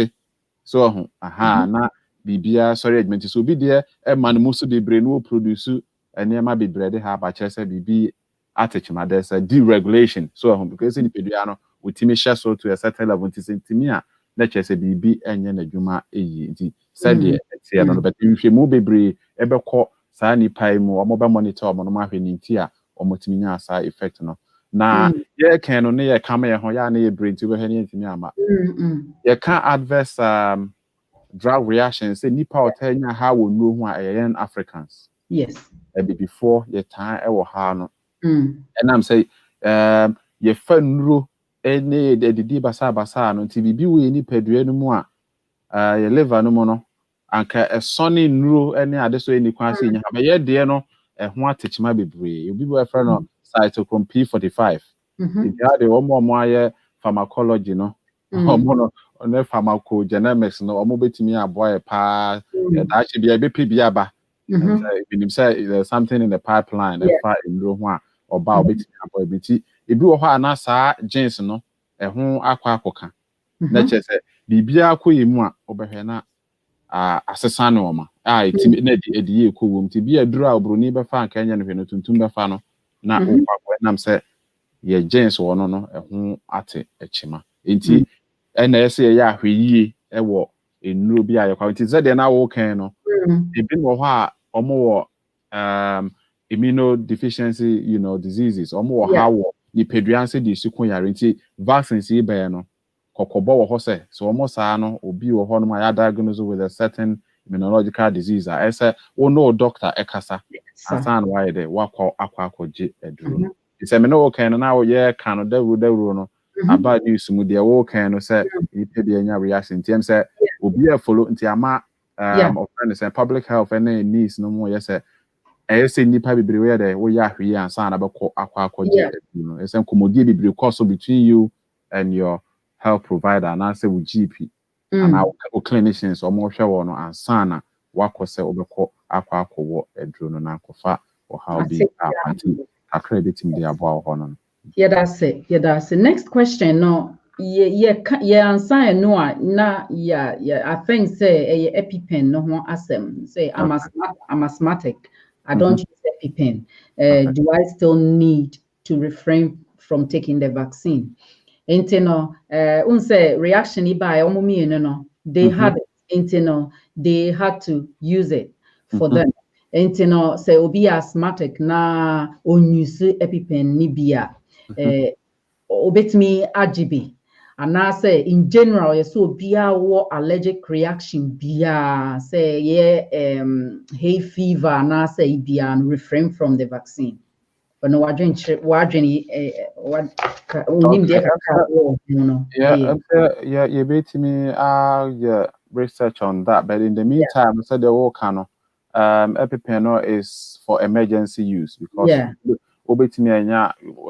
so na bibia sorry adwuma so bi de e man mu so bebre no produce enema bebre de ha ba chese bibi atechima there say deregulation so because in pedua no utimi share so to a certain level nti sentimi a na chese bibi enye na adwuma eyi nti said the tie no but nhwemu bebre ebekọ saa nipa mu omo ba monitor omo no ma hwe ni nti a omo timi nya asa effect no na ye kan no ne ye kama ye ho ya na ye brain ti we hwe ni ntimi ama ye kan adverse drug reactions say nipa otanya ha wo nuro ho a yen Africans yes before your time e wo ha no and I'm say ye fa nuro ene de didi basa no nti bibi we nipa dua no mu a ye liver no mu no anka esone nuro ene ade so eni kwa se nya ba ye de no ho atechima bebre obi bo efra no cytochrome P45 if you had omo aye pharmacology no omo no on pharmacogenomics no omo betimi aboa pa da che bia be pe bia ba and say there's something in the pipeline efa nuro ho a oba obetimi aboa beti ebi wo ho ana saa jeans no ho akwa na che se bibia akoye mu a obehwe na asesa no oma etimi na edi ekowom ti bia duru a obroni be fa anka nya no hwe no tuntum be fa no na okwa nam se ye jeans wo no ho ate echima enti ena ese ye ahwe yie ewo enuro bi aye kwa enti zede na wo kan no ebi no ho a omo wo immunodeficiency diseases omo wo ha wo ni peduanse di sukun yare enti vaccines yi be no kokobo wo ho se so omo saa no obi wo ho no ma ya diagnosed with a certain immunological disease ese wo no doctor ekasa asan why de wakọ akwaje eduro no ise me no kan no na wo ye kan no dawuro no aba news mu de wo kan no say ipe de anya reaction tim say obi e follow nti ama of friend say public health and needs no more yes say nipa bebre we de wo ya hwe ansa na bekọ akwaje eduro no ise komodie bebre course between you and your health provider and I say with GP and our clinicians or more show no ansa na wakose obekọ akwawo eduro no na kofa or how be anti accrediting the about hono. Yeah, that's it. Next question no yeah answer no na yeah I think say a EpiPen no ho asem say I'm asthmatic I don't use EpiPen do I still need to refrain from taking the vaccine. Nti no, unse reaction iba no, they had it. Nti no, they had to use it for them. Nti no, say obi asthmatic na onyusu EpiPen ni bia, obetumi agibi. And I say in general, you so be allergic reaction bia say hay fever and I say bia and refrain from the vaccine. But no, what you beat me yeah research on that, but in the meantime, I said the whole kind EpiPen is for emergency use because a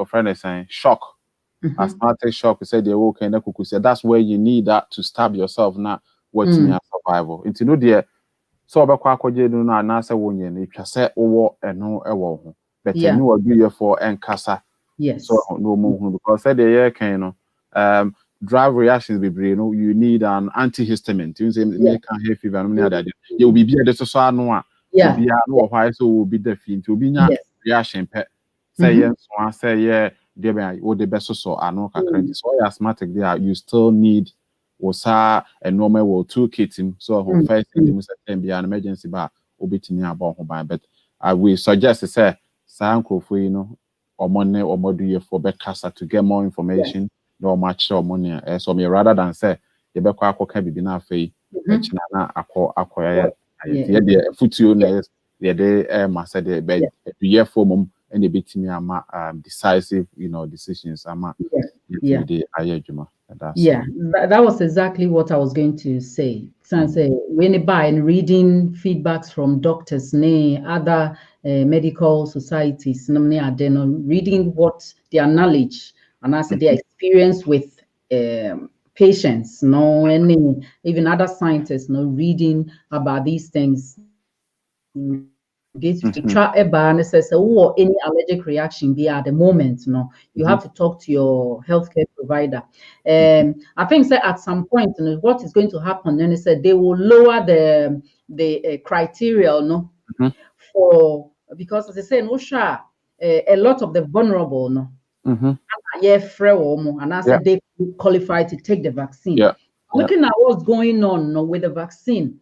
friend is saying shock. Asthmatic shock, we said that's where you need that to stab yourself now what's in your survival. Into no dear so no na say wonye na twa say wo eno ewo ho but you will do for enkasa. Yes. So no more because said the year can drive reactions be no you need an antihistamine. You say make hay fever no that you will be the so no a be no why so will be the fin to be reaction pet say yes one say yeah the best so ano kakra so asthmatic there you still need osa a normal toolkit him so first thing be an emergency bar obetimi about ho ban but I will suggest say sankrofo you know or money or module for backcaster to get more information no much or money so me rather than say you be kwa akoka bibi na afei na akoya the futu na the massa the bed year for mum and the bitimi ama decisive decisions ama that was exactly what I was going to say. When by and reading feedbacks from doctors, other medical societies, reading what their knowledge and as their experience with patients, and even other scientists, reading about these things. Try and says any allergic reaction be at the moment, you have to talk to your healthcare provider. I think that at some point, what is going to happen? Then they said they will lower the criteria, for because as I say, a lot of the vulnerable, and I said they qualify to take the vaccine. Looking at what's going on with the vaccine,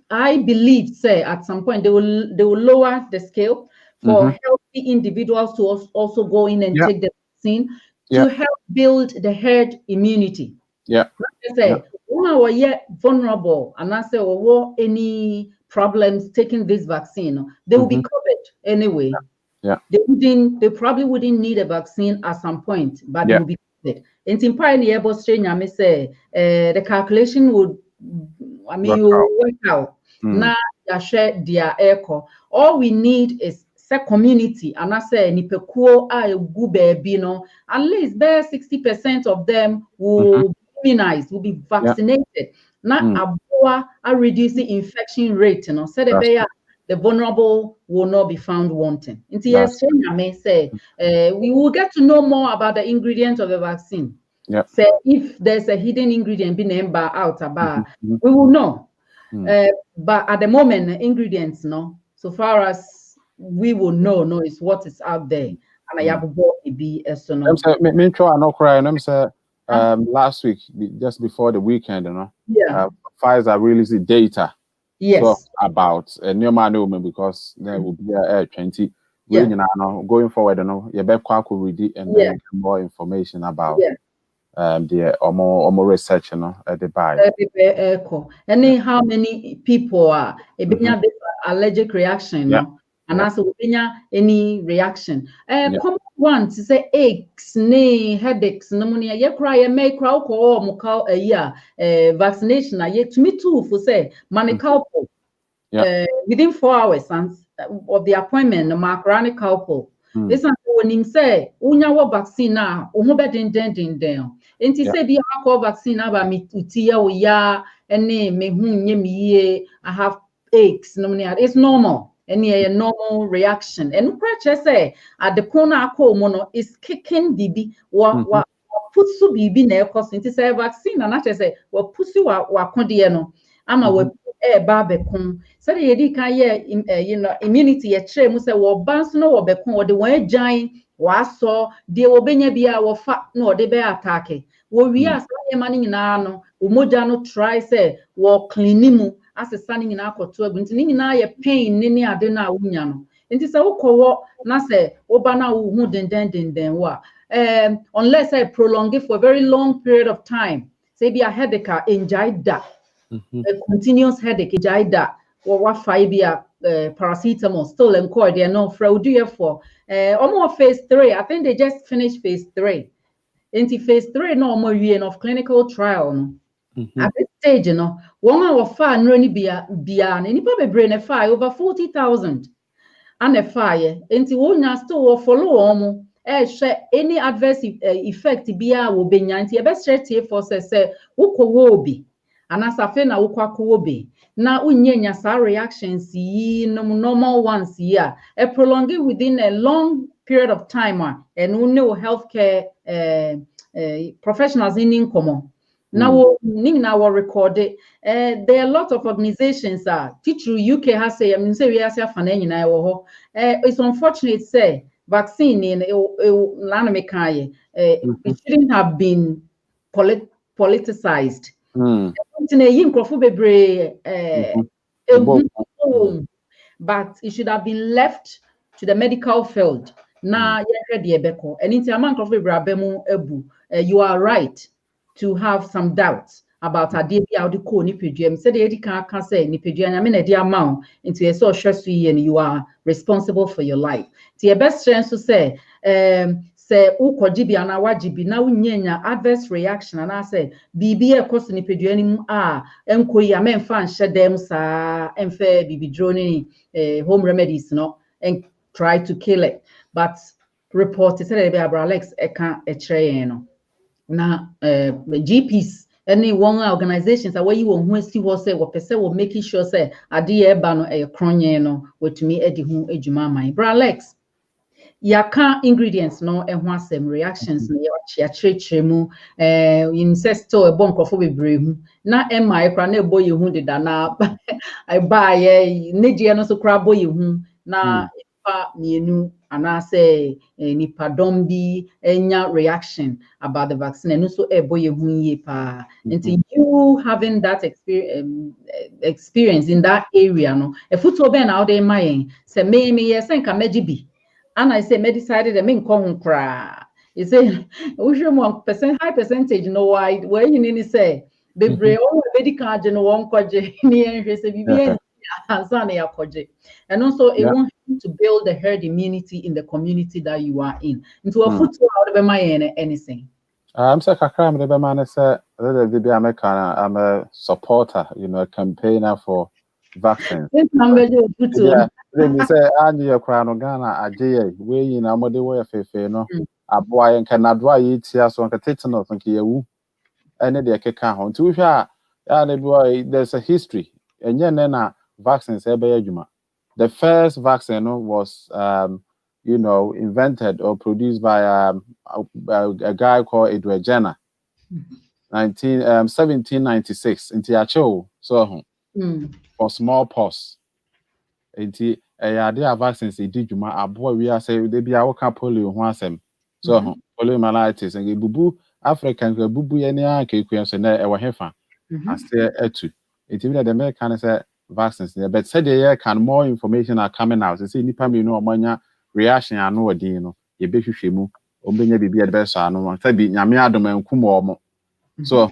I believe, say, at some point they will lower the scale for healthy individuals to also go in and take the vaccine to help build the herd immunity. Like I say, when we are vulnerable and I say, any problems taking this vaccine, they will be covered anyway. They probably wouldn't need a vaccine at some point, but they will be covered. And in Pioneer Australia, I say the calculation would, work out. Now, share their echo. All we need is community, and I say nipekuo good baby, at least there 60% of them will be immunized, will be vaccinated. Now, I reduce the infection rate, so the vulnerable will not be found wanting. Yes, I may say we will get to know more about the ingredients of the vaccine. So if there's a hidden ingredient being out about, we will know. But at the moment, the ingredients, so far as we will know is what is out there. And I have to be a son. Last week, just before the weekend, Pfizer released data. So about new man because there will be a 20. Going forward, you better read and then get more information about. The more research, at the buy. And how many people are allergic reaction, and also any reaction. Common one to say aches, headaches, pneumonia. You cry, you may cry, vaccination. To me too, for say manicalpo. Within 4 hours of the appointment, the macronic calpo. This is when him say, "Unya vaccine now, den." And to say be a vaccine about me to tia or ya and name me I have aches, pneumonia. It's normal. Any normal reaction. And pressure say at the corner mono is kicking BB what put so BB na cause it is a vaccine and I say what pussy wa kondiano. Ama we babekon. So the yedi can immunity a tre mu say wo bans no wo bekon or the one giant waso de obenya bia wo fa na ode be attack wo wi asa yema ni nyina no umoja no try say wo clean mu asesa ni nyina akoto agu nti ni nyina ye pain ni ade na wunya no nti se wokowo na se oba na wo hu den wa unless I prolong it for a very long period of time say be a headache enjoy that a continuous headache enjoy that or what five year paracetamol still encore there no fraud for almost phase 3 I think they just finished phase 3 into phase 3 no more year of clinical trial no at this stage no one our far no ni bia ni pa bebre na fire over 40,000 and a fire into one still follow omo any adverse effect bia wo benya nti e be straight for say wo obi anasafe na wo obi na unyenya sa reactions yi normal ones here a prolong it within a long period of time and we know healthcare professionals in common now na we record it there are a lot of organizations teach UK has say I mean say we are afana nyina it's unfortunate say vaccine in it shouldn't have been politicized but it should have been left to the medical field na you are right to have some doubts about you are responsible for your life. The best chance to say na unyenya adverse reaction and I say bibi ekoso nipadua nim enkoyi amenfa nhyɛ dem saa emfa bibi drone home remedies no and try to kill it but report said be Alex eka ekire no na GPs any one organizations away you won see what say what person will making sure say ade e ba no e kronye no wetumi edi hu edwuma man Alex yaka ingredients no ho asem reactions no ya chire mu incesto e bon krofo bebre hu na ema ekra na ebo ye hu deda na I buy negie no so kra bo ye hu na fa mienu ana say nipadom bi enya reaction about the vaccine and so ebo ye hu ye pa until you having that experience in that area no e futo be na dey mayen say me yes nka megibi and I say me decided that me nko kra you say we show 1% high percentage no why when you need say bebre all medical no won kwaje ni enhwe say bibia and also it wants to build the herd immunity in the community that you are in into a foot out of my anything. I'm saying I'm a supporter, a campaigner for vaccines. Yeah, they say Anya Crown Ghana, Ajay, we in Amode way no, a boy and can advise it here so tetanus and Kiawu, and the Keka. To share, there's a history, and then vaccines, the first vaccine was, invented or produced by a guy called Edward Jenner, 1796 in Tiacho, so for smallpox. Enti there vaccines did you my boy we are say they be our polio ho asem so poliomyelitis and bubu African bubu ye na kekua so na e wo hefa ase atu enti be the American say vaccines but said there can more information are coming out say nipa me no omanya reaction anu odin no ye be hwehwe mu ombenya bibia de be so anu say bi nyame adom enkum omo so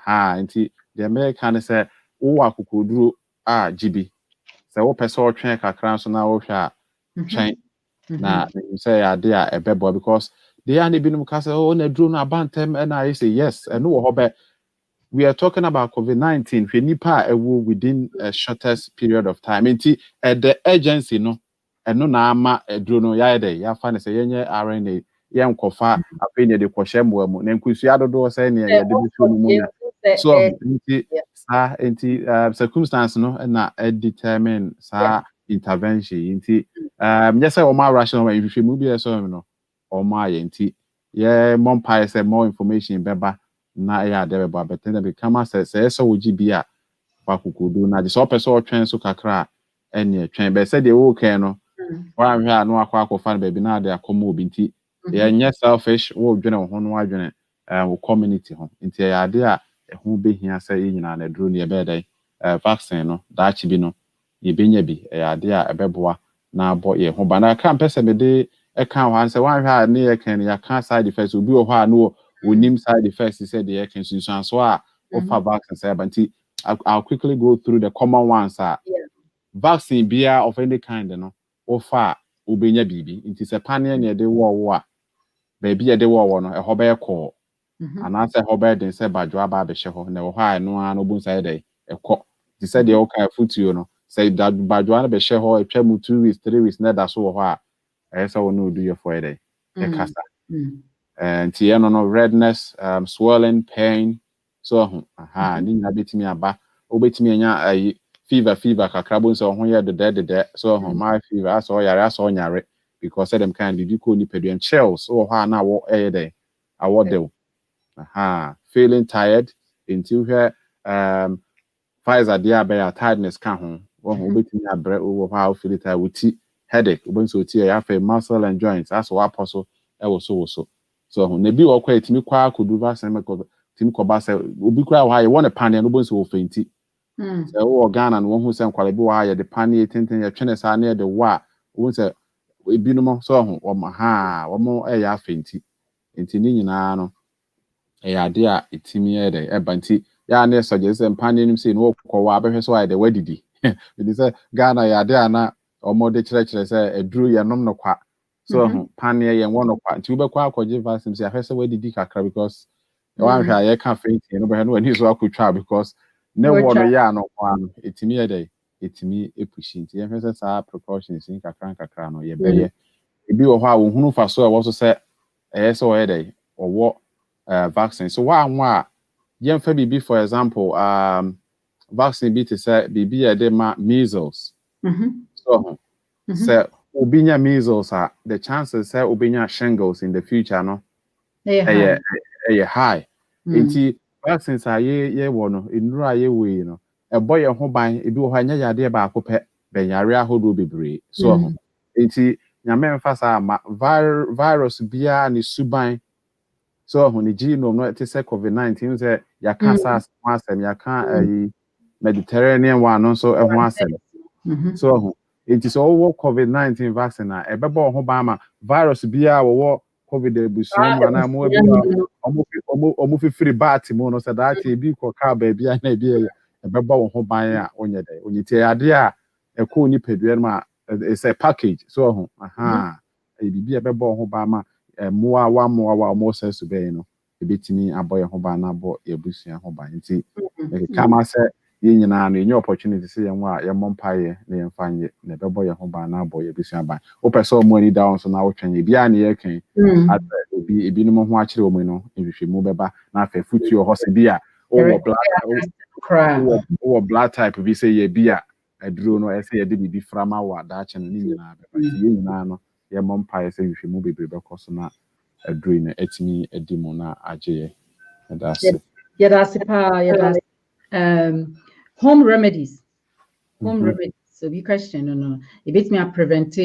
enti the American say wo akokoduro GB so what person train kakran so na wo hwa train na say ade a ebebo because they are been because na drone abantem and I say yes and no ho we are talking about COVID-19 for nipa ewo within a shortest period of time enti the agency no eno na ama drone ya dey ya fa ne say yenye RNA ye nkofa apenya de kwhye mu na nkusu adodo say ne ye de bisu mu ya so enti circumstance no na determine sa intervention enti yes say o ma rational when you mu bi so no o ma ye enti ye monpai say more information beba na ya de beba but then become say so wogi bia kwakukudu na de so person o twen so kakra ene twen be say de wo kan no wa hwe no akwa akofa na be na de akomo obi enti yeah selfish wo dwene ho no adwene wo community ho nti ya ade a ho behia sɛ yina na duro ne ebe dai vaccine no daachi bi no ye benya bi ya ade a ebeboa na abɔ ye ho ba na ka mpɛsɛ me de ɛka ho an sɛ wan hwɛ a ne yɛ kan ya ka side effects obi wɔ hɔ a no onim side effects sɛ de yɛ kan sunsuan so a offer vaccine sɛ ba nti I'll quickly go through the common ones vaccine bia of any kind no offer obenya bibi nti sɛ panel ne de wo a baby ye de wo no ɛhɔ bɛyɛ kɔ anaasɛ ɛhɔ bɛyɛ den sɛ badwo aba abɛhyɛ hɔ na ɛwɔ hɔ a no a no bu nsɛ de ɛkɔ ti sɛ de ɔka afutuo no sɛ badwo na bɛhyɛ hɔ atwa mu 2 weeks 3 weeks na da so wɔ hɔ a ɛyɛ sɛ wo no odu yɛ fo ɛdɛ ɛkasa nti yɛ no redness swelling pain so ni nyina betimi aba obetimi anya fever kakra bo nso ho yɛ de so my fever aso nyare because them kind bibi ko ni peduan chills so ha na wo de awode feeling tired until where Pfizer dia be tiredness ka ho wo obetimi abre wo ha feel tired with headache obenso ti ya fa muscle and joints aso apostle e wo so na bi wo kwa etimi kwa akodu vaccine me tim ko ba se obi kura wo ha ye won panel no obenso wo fenti sɛ wo Ghana no wo hu sɛ nkwale bi wo ha ye de panel tenten ye twene sa na ye de wa wo sɛ ebinom so ho wo mo ya fenti nti ni nyinaa no ade a etimi ye de eba nti ya na suggest sɛ panel nim say no wo wa abehwe so de wadidi bi sɛ Ghana ya ade ana omo de kyerɛkyerɛ sɛ eduru ye nom no kwa so panel ye wo no kwa nti wo bɛkwa akɔgye vaccine sɛ ahwɛ sɛ wadidi kakra because wan hwɛ ye ka fenti no bɛhwɛ no ani so akotwa because ne wo no ya no kwa no etimi ye de etimi epushi nti ye hwɛ sɛ saa precautions in kakra no ye bɛyɛ ebi wɔ hɔ a wo hunu fa so a wɔ so sɛ ɛyɛ sɛ ɔyɛ de ɔwɔ vaccine so wa anwa yɛmfa bibi for example vaccine bi te sɛ bibi yɛ de ma measles so sɛ obi nya measles the chances sɛ obi nya shingles in the future no ɛyɛ high nti vaccines a ye wɔ no enuru a ye wɔ no ɛbɔ yɛ ho ban ebi wɔ hɔ anya yade ba akopɛ bɛnyare ahodo bebree so nti nyame mfa saa ma virus bia ne suban so ne genome no te sɛ COVID-19 sɛ yaka SARS ho asɛm yaka Mediterranean one no so ho asɛm so nti so wo COVID-19 vaccine a ɛbɛbɔ ho ban ma virus bia wo COVID ebusuam ana mo bi omo fifiri bat mo no sɛ daate bi kɔ ka ba bia na bi ɛbɛbɔ wo ho ban a onye dɛ onyiti ade a ɛkɔ ni pedua ma it's a package so bibi ɛbɛbɔ ho ban ma moa wa mo sense be no ebetimi abɔ ho ban na abɔ ebusua ho ban nti kama sɛ ye nyina no enye opportunity sɛ ye nwa ye mompaye na ye mfanye na ɛbɛbɔ ho ban na abɔ ebusua ban opɛ mo ani down so na wotwenye bia na ye kan ebi no ho akyere o mu no nhwehwemu bɛba na afa futuo hɔ sɛ bia o blood type bi sɛ ye bia aduro no ɛsɛ ye de bibi frama wa da akye no ni nyina bɛba ye nyina no ye mompaye sɛ nhwehwemu bebre bɛkɔ so na aduro no etimi edi mu na agye that's home remedies so be question no e bit me a prevent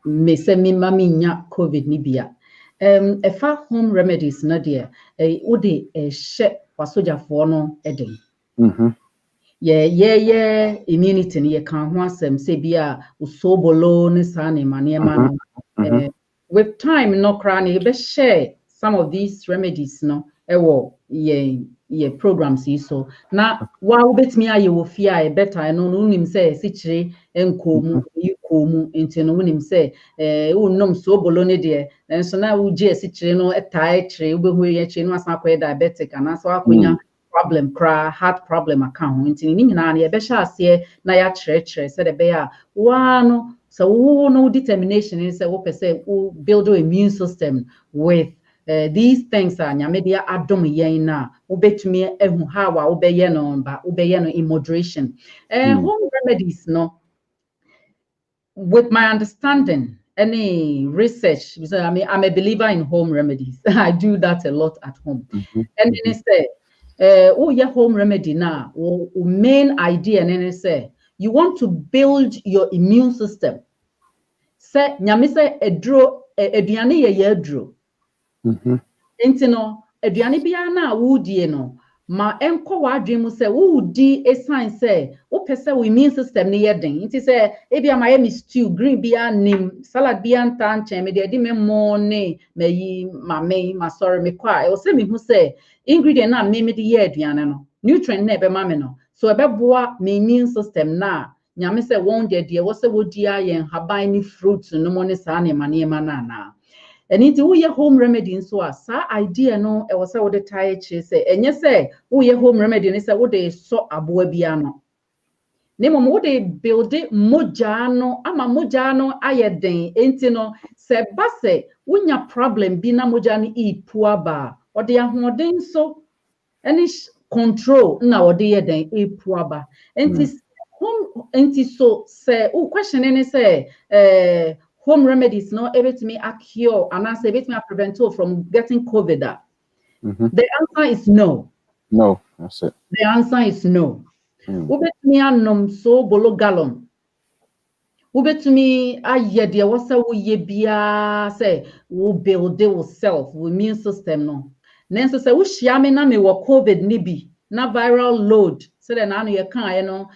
me say me mama nya COVID ni bia efa home remedies no there wo de hye wasojafo no eden immunity ni ye kan ho asem say bia usobolo ne sa ne manema no with time no kra na be share some of these remedies no ewo ye programs so na wa obetimi aye wo fia e better no unim say sichire enkomu yikomu enti no unim say unnom so bolo ne de enso na uje sichire no etai chire ubehu ye chire no asan akwa diabetic ana so akonya problem kra heart problem account enti ni nyina na ye be sha ase na ya chire say de be ya wa no so wo no determination is say wo pese wo build your immune system with these things are nyamedia adom yen na obetumi ehu how a obeye no ba obeye no in moderation home remedies no with my understanding any research because I'm a believer in home remedies I do that a lot at home and then they say your home remedy now main idea and then they say you want to build your immune system say nyame say edro aduane ye yadro enti no aduane bia na wo die no ma enko wadwe mu se wo di esan se wo pese wo immune system ne yeden nti se ebia ma ye mi stew green bia nim salad bia nta nchen me de di me mo ne meyi ma me ma sorry me kwa e wo se me hu se ingredient na me de ye aduane no nutrient na ebe ma me no so ebe boa me immune system na nyame se won de wo se wo di ayen haban ni fruits no mo ne sa ne ma na and it we home remedy so sa idea no e was say what the tie say enye say we home remedy ni say what they so aboa bia no ne mo what they build moja no ama moja no ayeden enti no se ba se wonya problem bi na moja no ipua ba o de ahoden so any control na o de yeden ipua ba enti home enti so say o question any say home remedies no able to me a cure and I say able to me a prevent from getting COVID. The answer is no. No, that's it. The answer is no. Ube to me anom so bolo gallon. Ube to me a yedia wasa wo ye bia say wo build yourself, wo immune system no. Nenso say wo hia me na me wo COVID ni bi na viral load. So then I know you can,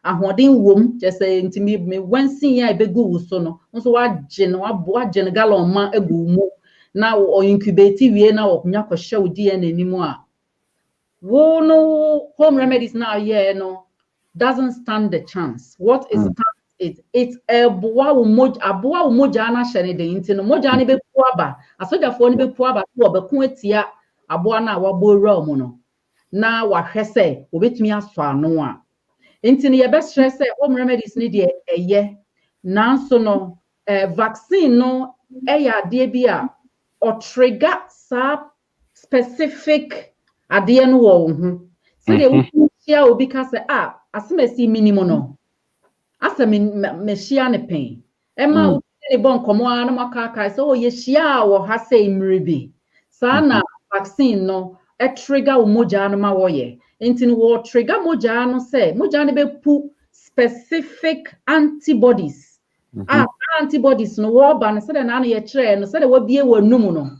ahoden wom just say nti me wansin ya ebegu wo so no nso wa gene gallon ma egu mu na o incubate wie na o nya ko hye wo DNA nimu a wo no home remedies now yeah no doesn't stand the chance. What is it's aboa wo moja na hye de nti no moja ne be puaba asojafo ne be puaba wo be ko atia aboa na wa borura mu no na wahwe se obetumi aso ano a enti ne ye be stress se home remedies ni de eye nanso no vaccine no eya de bi a o trigger sa specific ade no wo hu se de wo hia obi ka se asemasi minimum no asem me hia ne pen e ma wo ne bon komo a na makaka se o ye hia wo ha se imribi sa na vaccine no trigger moja no ma wo ye enti no wo trigger moja no say moja no be pu specific antibodies antibodies no wo ba no say na no ye kire no say de wo bie wanum no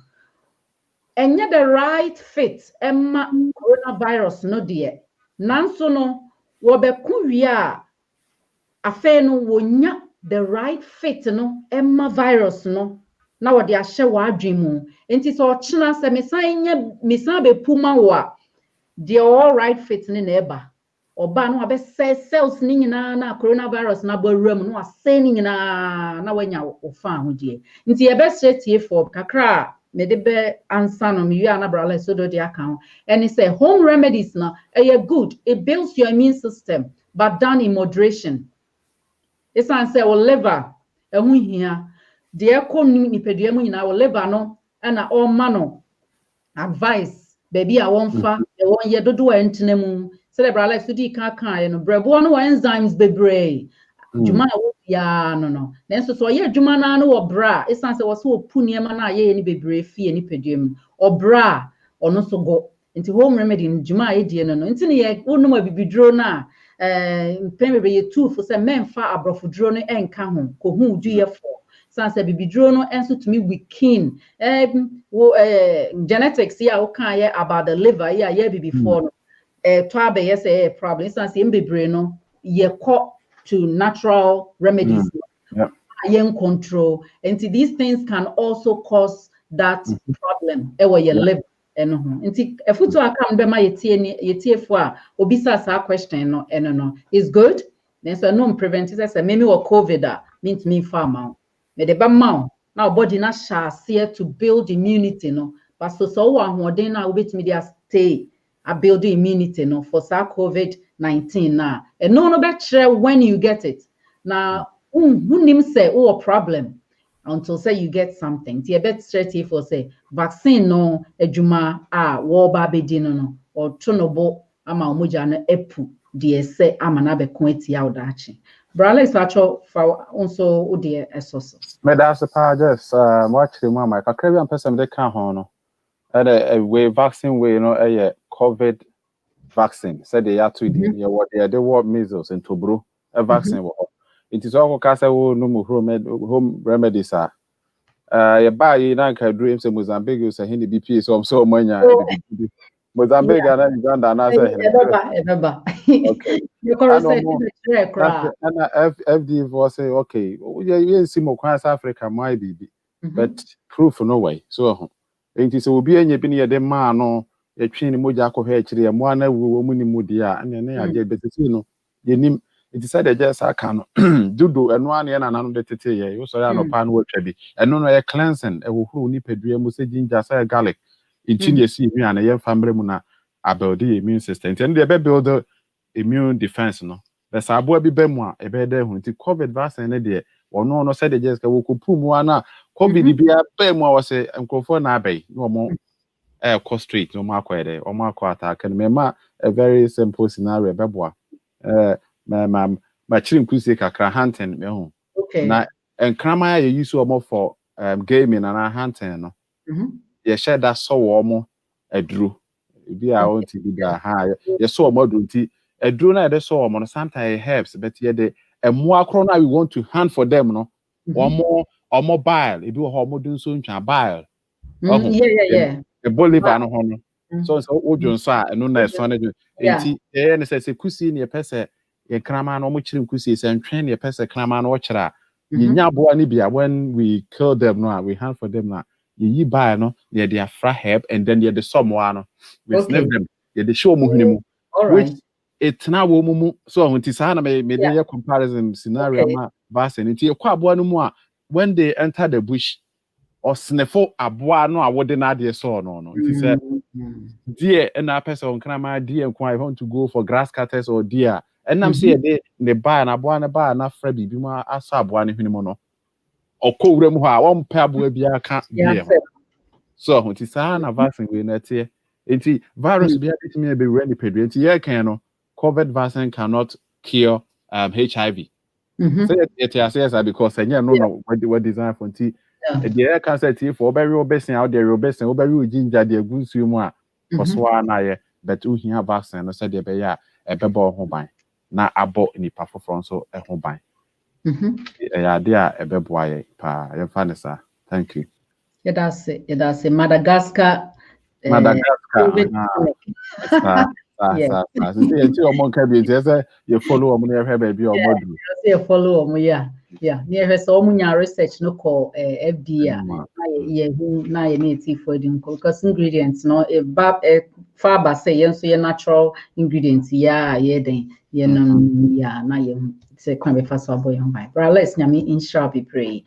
enye the right fit emma coronavirus no de nanso no wo be ku wi a afa no wonya the right fit no emma virus no na wo de ahye wa adwemu enti so ochina se mesan be puma wa the all right fit ni na eba oba no abe cells ni nyina na coronavirus na bawuram no ase ni nyina na wanya ofa ho die nti ebe straight for kakra me de be answer no me wi anabra so do de account and say home remedies na good, it builds your immune system but done in moderation. It's say o liver ehun hia de ekonu nipadua mu nyina o liver no na all mano advice baby a wonfa e won ye dodo antena mu cerebral life so di kan no brebo no enzymes bebre djuma na wo bia no nenso so ye djuma na no wo bra esan se wo so opu niema na ye ni bebre fie ni padua mu obra ono so go nti home remedy djuma e die no nti ne ye wonum abibidro na mpembe ye tooth se memfa abrofodro no enka ho ko hu du ye fo sanse bibidro no enso to me weaken genetics ya o kan ye about the liver ya ye before no to abe yes a problem sanse embebre no ye ko to natural remedies yen control and these things can also cause that problem e your liver eno ho nti efutu aka mbe ma yetie fo a obisa sa question no eno no is good then so no prevent say maybe or covid means me farm me de ba ma na body na share to build immunity no but so wo ahoden na obetimi dey stay a build immunity no for sa covid-19 na eno no be chere when you get it na unim say o problem until say you get something. Ti bet straight for say vaccine no adwuma wo ba bedi no or tonobo ama omoja na epu de say ama na be ko atia odachi. Brale is actual for also ode esoso. Me da se pa just watch the mama kakra bi am person de kan ho no. A way vaccine way no COVID vaccine. Said they are to the what they were measles and tobro a vaccine. It is all cast no home remedies are ya ba yi na nka dream say Mozambique say hin BP so manya Mozambique na Uganda na say hin Ebeba. okay You correct say and FD for say okay we see mo kwan South Africa my bibi but proof no way so enti say obi anya bi ne ye de ma no ye twen ni moja akọ ha kire mo ana wo mu ni mu dia na ne ya de betete no ye nim enti say de just aka no dudu eno ana ye na nanu de tete ye yo so ya no pa no watwa bi eno no ye cleansing e wo huru ni padua mu say ginger say garlic enti ne si hu ana ye famre mu na abelde immune system enti de be build immune defense no the sabo bi be mu a e be de hu nti covid vaccine ne de ono no say de just ka wo kopu mu ana covid bi a be mu a wo say enkrofo na abai no mo cost straight no makwa de o makwa attack and me a very simple scenario beboa ma chirin kusie kakra hunting me ho na enkrama ya use o mo for gaming and hunting no ye share that so wo mo aduro bi a on ti da ha ye so mo aduro ti aduro na de so wo mo no sometimes helps but ye de emo akro na we want to hunt for them no o mo bile e bi ho mo dun so ntwa bile yeah. The Bolivar no hono. So ojo so a no na so na enti ne se kusi ne pese ye krama no mo chirim kusi se ntwen ne pese krama no chira ye nya boa ne bia when we kill them no we hunt for them na ye yi buy no ye dey afra help and then ye the someone no we snap them ye dey show mo hwene mu which it na wo mu so enti sa na me dey ye comparison scenario ma vaccine enti ye kwa aboa no mu a when they enter the bush or sniffle aboa no awode na de so no nti say deer na person on krama deer nko I want to go for grass cutters or deer enam say de ne ba na aboa na fra bibi mu asa aboa ne hwene mu no okowura mu ha won pa aboa bi aka deer so nti sa na vaccine we na tie nti virus bi atimi be ready pedwe nti ye kan no covid vaccine cannot cure HIV so it is because enye no we design for nti the air cancer for very obesity out there obesity very ginger the agunsu mu a koso na ye but uhia vaccine no said the be ya e bebo ho ban na abo nipa foforo so e ho ban ya de a e bebo aye pa ye fa ne sa thank you that's Madagascar so you monka bi say you follow am na hwe ba o modu you follow am yeah near so munya research no call FDA na ye native for the because ingredients no far ba say yen so ye natural ingredients yeah den ye na ye say kwan be fast boy on by bra let's nyame insha be pray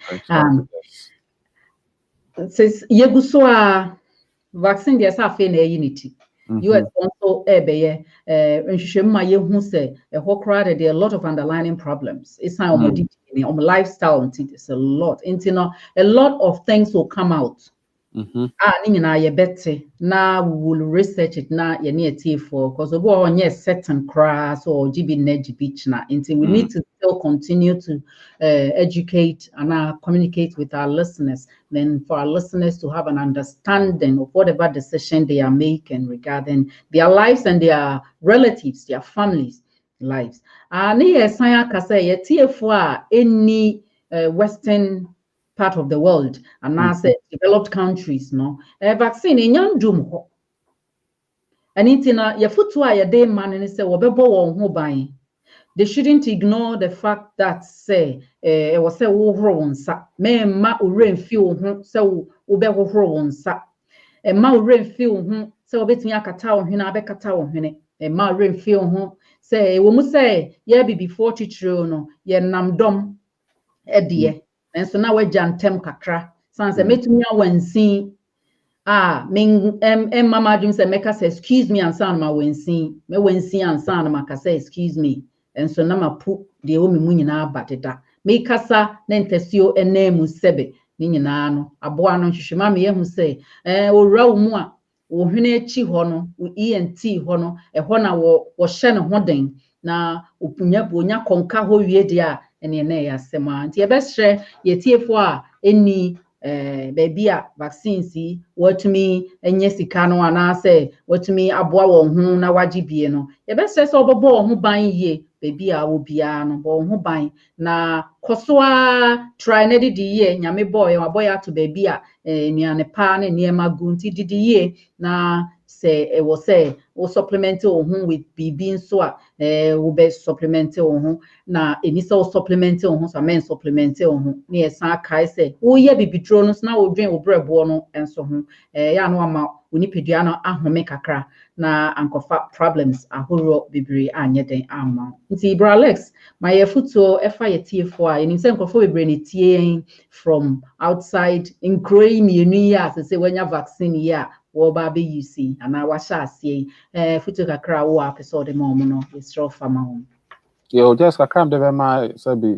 says yeguso a vaccine dey say fe na unity US also ebeye nhwehwem ye hu say e ho kra there are a lot of underlying problems it's on lifestyle it's a lot a lot of things will come out ni na ye better na we will research it na ye na tie for because we on yes certain class or GB beach na we need to still continue to educate and communicate with our listeners then for our listeners to have an understanding of whatever decision they are making regarding their lives and their relatives their families lives ni yes aka say ye tie for any western part of the world and now say developed countries no vaccine nyandum ho anitina ye futu a ye dey man ni say wo bebo won ho ban they shouldn't ignore the fact that say e was say wo horo wonsa me ma ore mfi wo ho say wo be horo wonsa e ma ore mfi wo ho say wo betumi akata wo hwene abekata wo hwene e ma ore mfi wo ho say wo mu say ye be before chichiro no ye namdom edie enso na waja ntem kakra sanse metumi awansin mama dum say meka say excuse me ansa na ma wansin me wansin ansa na maka say excuse me enso na mapu de o memu nyina abadeda me kasa na ntesio enemu sebe ni nyina no aboa no hwehwema me yehu say owura wo mu a wo hwene echi ho no wo ENT ho no ho na wo hye ne ho den na opunya bonya konka ho wie de a ene na ya sema nti ye besre ye tiefo a eni baby a vaccines watumi enye sika no ana say watumi aboa wo ho na wagye bie no ye besre so obobo wo ho ban ye baby a wo bia no bo ho ban na kosoa try na didi ye nyame boy wa boy ato baby a nuane pa na niema gu nti didi ye na se e wo say wo supplement wo ho with bibi nso a wo be supplement wo ho na eni se wo supplement wo ho so men supplement wo ho na ye san kai se wo ye bibitro no so na wo dwen wo brebo no enso ho ya no ama onipadua no ahome kakra na ankofa problems ahoro bebre anye den ama nti bro Alex my foto efa ye tiefo a enim se nkofo bebre ne tie from outside in growing mienu ya se wanya vaccine ya wo ba be UC ana wa sha asie foto kakra wo episode mo no yesro fama ho yo just kakra de be ma sabi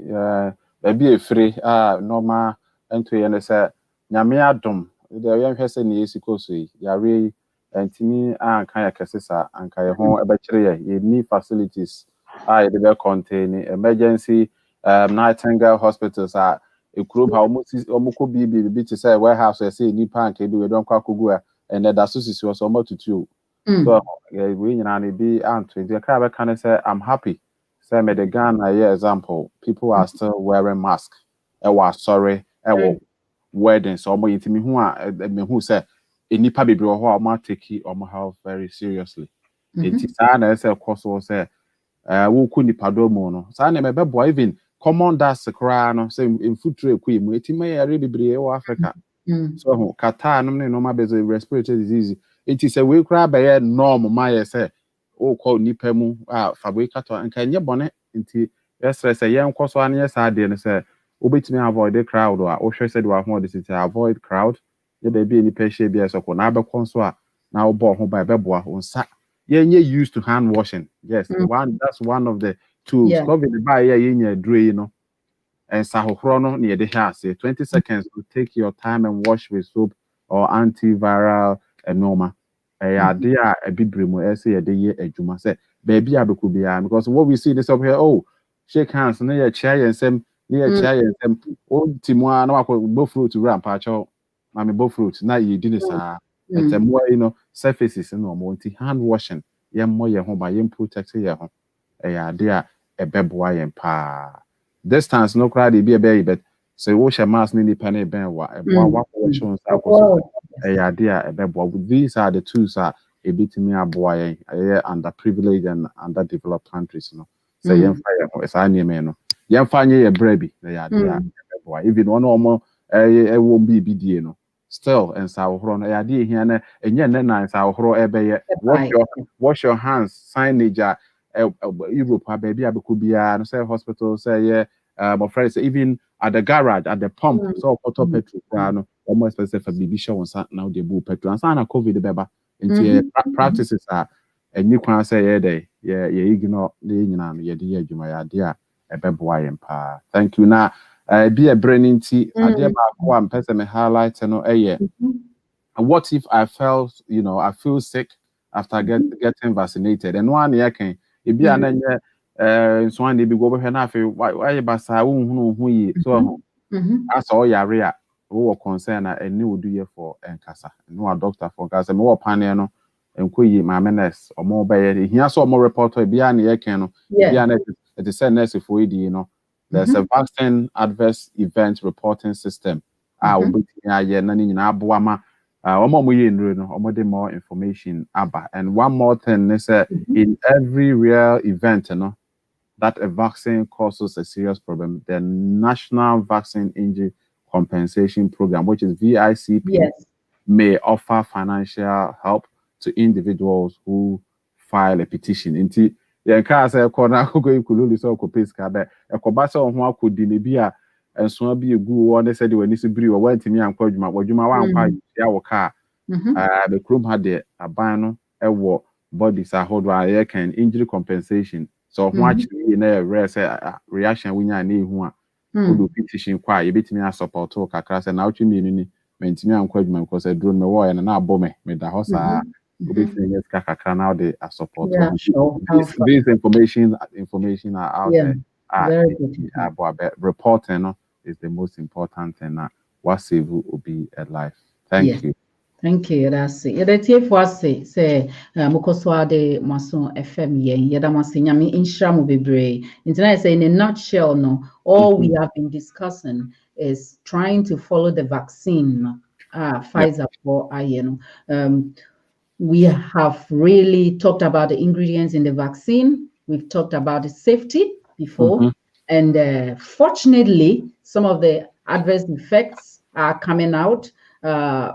baby efre normal ento ye ne se nyame adom de ye hwese ne yesikoso yi yare antimi anka ya kesesa anka ye ho ebekire ye need facilities ye de be contain emergency Nightingale hospitals ekuro ba omoko bi to say warehouse say nipa anka bi we don kwa kogu and that so sisi so matutu so we nyina ne bi anto de ka be kan say I'm happy say me the Ghana example people are still wearing mask sorry weddings so mo yitimi hu me hu say enipa bebre ho a ma take health very seriously enti sa na say koso say wo ku nipa do mo no sa na me bebo even common dust kra no say in food tray ku mu eti me yare bebre wo Africa so ho kata no ne no ma bezo respiratory disease enti say we kra be ye norm ma ye say o ko nipa mu fa we kata anka nye bone enti yes say ye nkoso an ye sa de no say obetimi avoid the crowd or hwe said wa ho de city avoid crowd ye be bi nipa hye bi eso ko na be konso a na wo bo ho ba be boa unsa ye used to hand washing yes that's one of the tools covid by ye nya dre no and sahohoro no na ye de say 20 seconds to take your time and wash with soap or antiviral normal ade a bibre mu say ye de ye adwuma say baby abeku bia because what we see this up here shake hands na ye chia yensem na ye chia yensem timu na wakọ bo fruit ram pa cho mame bo fruit na ye di ne saa etemo surfaces no mo nti hand washing ye mo ye ho ba ye protect ye ho ade a ebeboa ye pa distance no crowd be be but say wo share mask ni nipa na ben wa eboa wash on sa koso ade a ebeboa these are the tools ebitimi aboa ye underprivileged and underdeveloped countries no say ye fa ye ho sa nieme no ye fa nye ye brabi na ya ade a ebeboa even one omo wo bi die no still and sa ohoro no ya ade ehia na enye ne nan sa ohoro ebeye wash your hands signage Europe baby abeku bia no say hospital say my friend say even at the garage at the pump so auto petrol no almost specific bibi show now they bu petrol and na covid beba into practices and you can say ye ignore the nyina no ye de adwuma ya de a ebeboa yem pa thank you na be a branding tea ade ba ko am pese me highlight no what if I felt I feel sick after getting vaccinated and one year can it be an so one be go be na afi why basa wo hu yi so as all yare a wo concern na eni wodu ye for enkasa no a doctor for enkasa me wo panel no enkoyi ma nurse omo be ye hia so omo reporter bi an ye ken no bi an it is nurse for edi there's a vaccine adverse event reporting system obetimi aye na ni nyina aboa ma omo ye ndure no omo de more information aba and one more thing is in every real event that a vaccine causes a serious problem, the National Vaccine Injury Compensation Program, which is VICP, may offer financial help to individuals who file a petition. Inti the car say corner go kululi so ko pay ska be e ko ba se ho akodi ne bi a enso bi egu wo ne said we ni se biri wo wantimi anko adwuma wa anko ya wo car the krom had the aban no e wo bodies ahodo a ye can injury compensation so ho actually na rare say reaction we nya na ehu a odo petition kwa ye betimi a support o kakra say na otwe mi ni mentimi anko adwuma because I drone me wo ye na abo me da ho saa obetimi yes kakra now they are support these information are out there very good. Reporting is the most important thing what save will be a life. Thank you. Thank you. That's it. Yɛda tiefoɔ ase sɛ mokɔ so ade mo aso FM yɛn. Yɛda mo ase nyame nhyira mo bebree. Nti na yɛ sɛ in a nutshell no, all we have been discussing is trying to follow the vaccine Pfizer for ayɛ no. We have really talked about the ingredients in the vaccine. We've talked about the safety before. And fortunately, some of the adverse effects are coming out.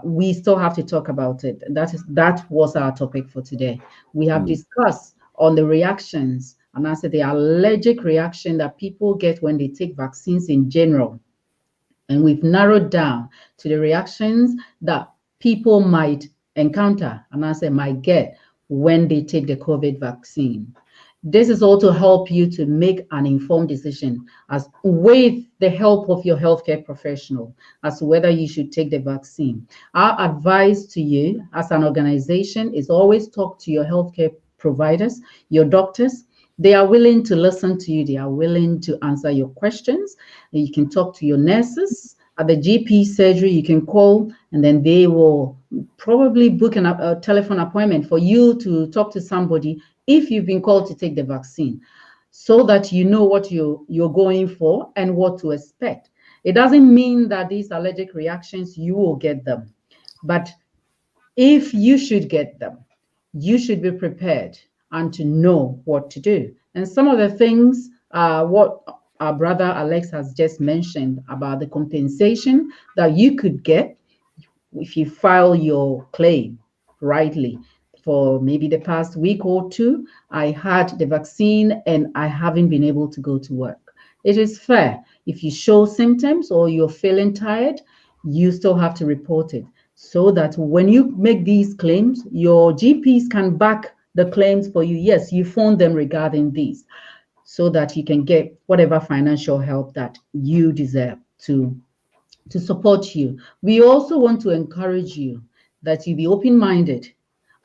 We still have to talk about it. That was our topic for today. We have discussed on the reactions, and I said the allergic reaction that people get when they take vaccines in general. And we've narrowed down to the reactions that people might encounter, and I say might get when they take the COVID vaccine. This is all to help you to make an informed decision as with the help of your healthcare professional as to whether you should take the vaccine. Our advice to you as an organization is always talk to your healthcare providers, your doctors. They are willing to listen to you. They are willing to answer your questions. You can talk to your nurses at the GP surgery. You can call, and then they will probably book a telephone appointment for you to talk to somebody if you've been called to take the vaccine, so that you know what you're going for and what to expect. It doesn't mean that these allergic reactions, you will get them. But if you should get them, you should be prepared and to know what to do. And some of the things, what our brother Alex has just mentioned about the compensation that you could get if you file your claim rightly. For maybe the past week or two, I had the vaccine and I haven't been able to go to work. It is fair. If you show symptoms or you're feeling tired, you still have to report it so that when you make these claims, your GPs can back the claims for you. Yes, you phone them regarding these so that you can get whatever financial help that you deserve to support you. We also want to encourage you that you be open-minded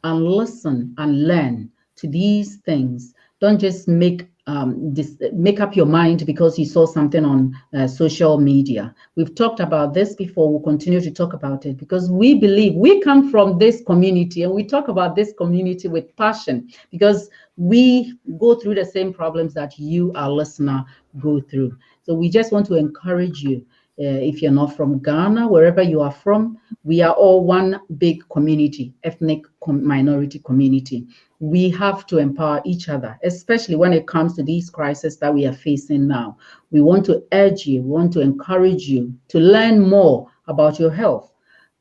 and listen and learn to these things. Don't just make up your mind because you saw something on social media. We've talked about this before. We'll continue to talk about it because we believe we come from this community and we talk about this community with passion because we go through the same problems that you, our listener, go through. So we just want to encourage you. If you're not from Ghana, wherever you are from, we are all one big community, ethnic minority community. We have to empower each other, especially when it comes to these crises that we are facing now. We want to urge you, we want to encourage you to learn more about your health.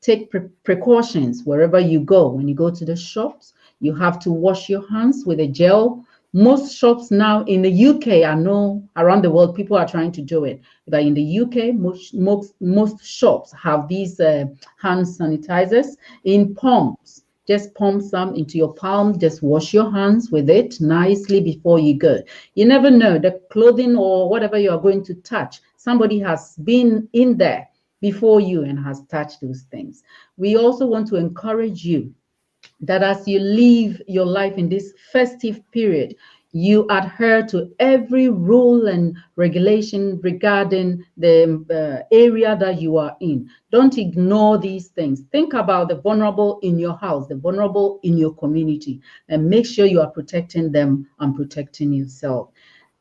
Take precautions wherever you go. When you go to the shops, you have to wash your hands with a gel. Most shops now in the UK, I know around the world, people are trying to do it. But in the UK, most shops have these hand sanitizers in pumps. Just pump some into your palm. Just wash your hands with it nicely before you go. You never know, the clothing or whatever you are going to touch, somebody has been in there before you and has touched those things. We also want to encourage you that as you live your life in this festive period, you adhere to every rule and regulation regarding the area that you are in. Don't ignore these things. Think about the vulnerable in your house, the vulnerable in your community, and make sure you are protecting them and protecting yourself.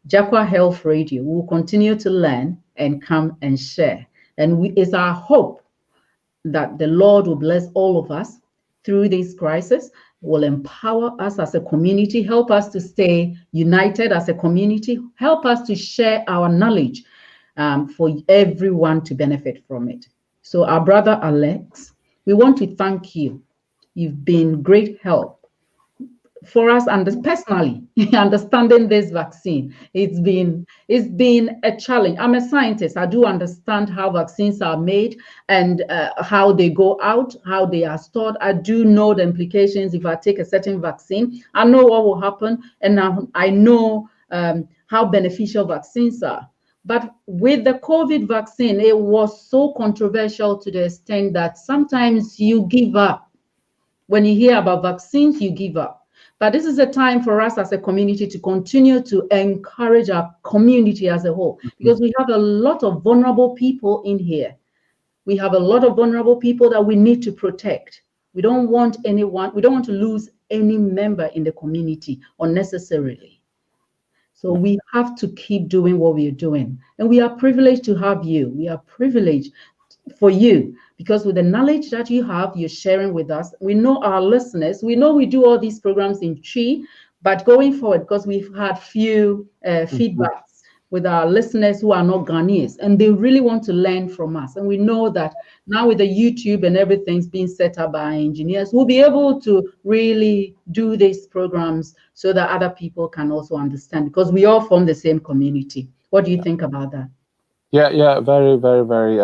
Jakwa Health Radio will continue to learn and come and share. And it's our hope that the Lord will bless all of us through this crisis, will empower us as a community, help us to stay united as a community, help us to share our knowledge for everyone to benefit from it. So our brother Alex, we want to thank you. You've been great help for us, and personally understanding this vaccine. It's been a challenge. I'm a scientist. I do understand how vaccines are made and how they go out, how they are stored. I do know the implications if I take a certain vaccine. I know what will happen, and I know how beneficial vaccines are. But with the COVID vaccine, it was so controversial to the extent that sometimes you give up. When you hear about vaccines, you give up. But this is a time for us as a community to continue to encourage our community as a whole, because we have a lot of vulnerable people in here. We have a lot of vulnerable people that we need to protect. We don't want anyone, we don't want to lose any member in the community unnecessarily. So we have to keep doing what we're doing. And we are privileged to have you. We are privileged for you because with the knowledge that you have, you're sharing with us. We know our listeners. We know we do all these programs in Chi, but going forward, because we've had few feedbacks with our listeners who are not Ghanaians, and they really want to learn from us. And we know that now with the YouTube and everything's being set up by engineers, we'll be able to really do these programs so that other people can also understand, because we all form the same community. What do you think about that? Yeah, very, very, very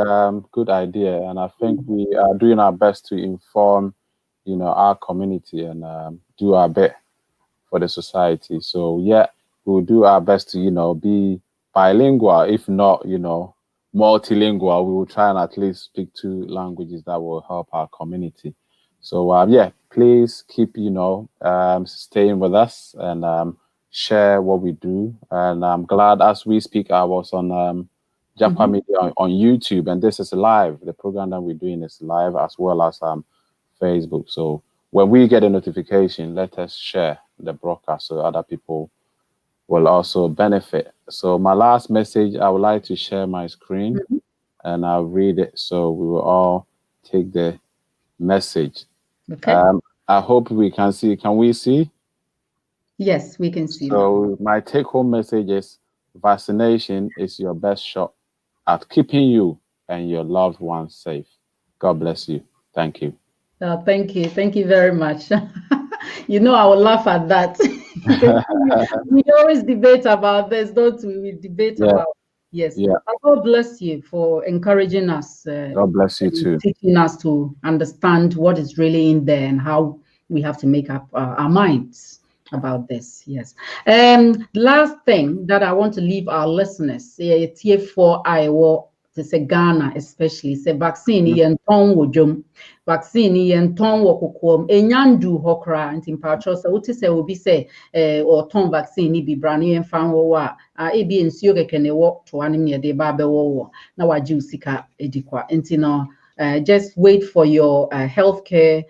good idea. And I think we are doing our best to inform, our community and do our bit for the society. So yeah, we'll do our best to, be bilingual, if not, multilingual. We will try and at least speak two languages that will help our community. So yeah, please keep, staying with us and share what we do. And I'm glad as we speak, I was on Japa Media on YouTube, and this is live. The program that we're doing is live as well as Facebook. So when we get a notification, let us share the broadcast so other people will also benefit. So my last message, I would like to share my screen and I'll read it so we will all take the message. Okay. I hope we can see. Can we see? Yes, we can see. So my take-home message is vaccination is your best shot at keeping you and your loved ones safe. God bless you. Thank you. Thank you. Thank you very much. I will laugh at that. We always debate about this, don't we? We debate about, yes. Yeah. God bless you for encouraging us. God bless you too. Teaching us to understand what is really in there and how we have to make up our minds about this. Yes. Last thing that I want to leave our listeners, tier 4 Iowa, to say Ghana especially, say vaccine yen ton wojom, vaccine yen ton wokokom, enyandu hokra, and in patro, so what is say will be say, or ton vaccine be brani and fan wa, ebi in sugar can walk to anemia de babe wo, now I do sika edikwa, intino. Just wait for your healthcare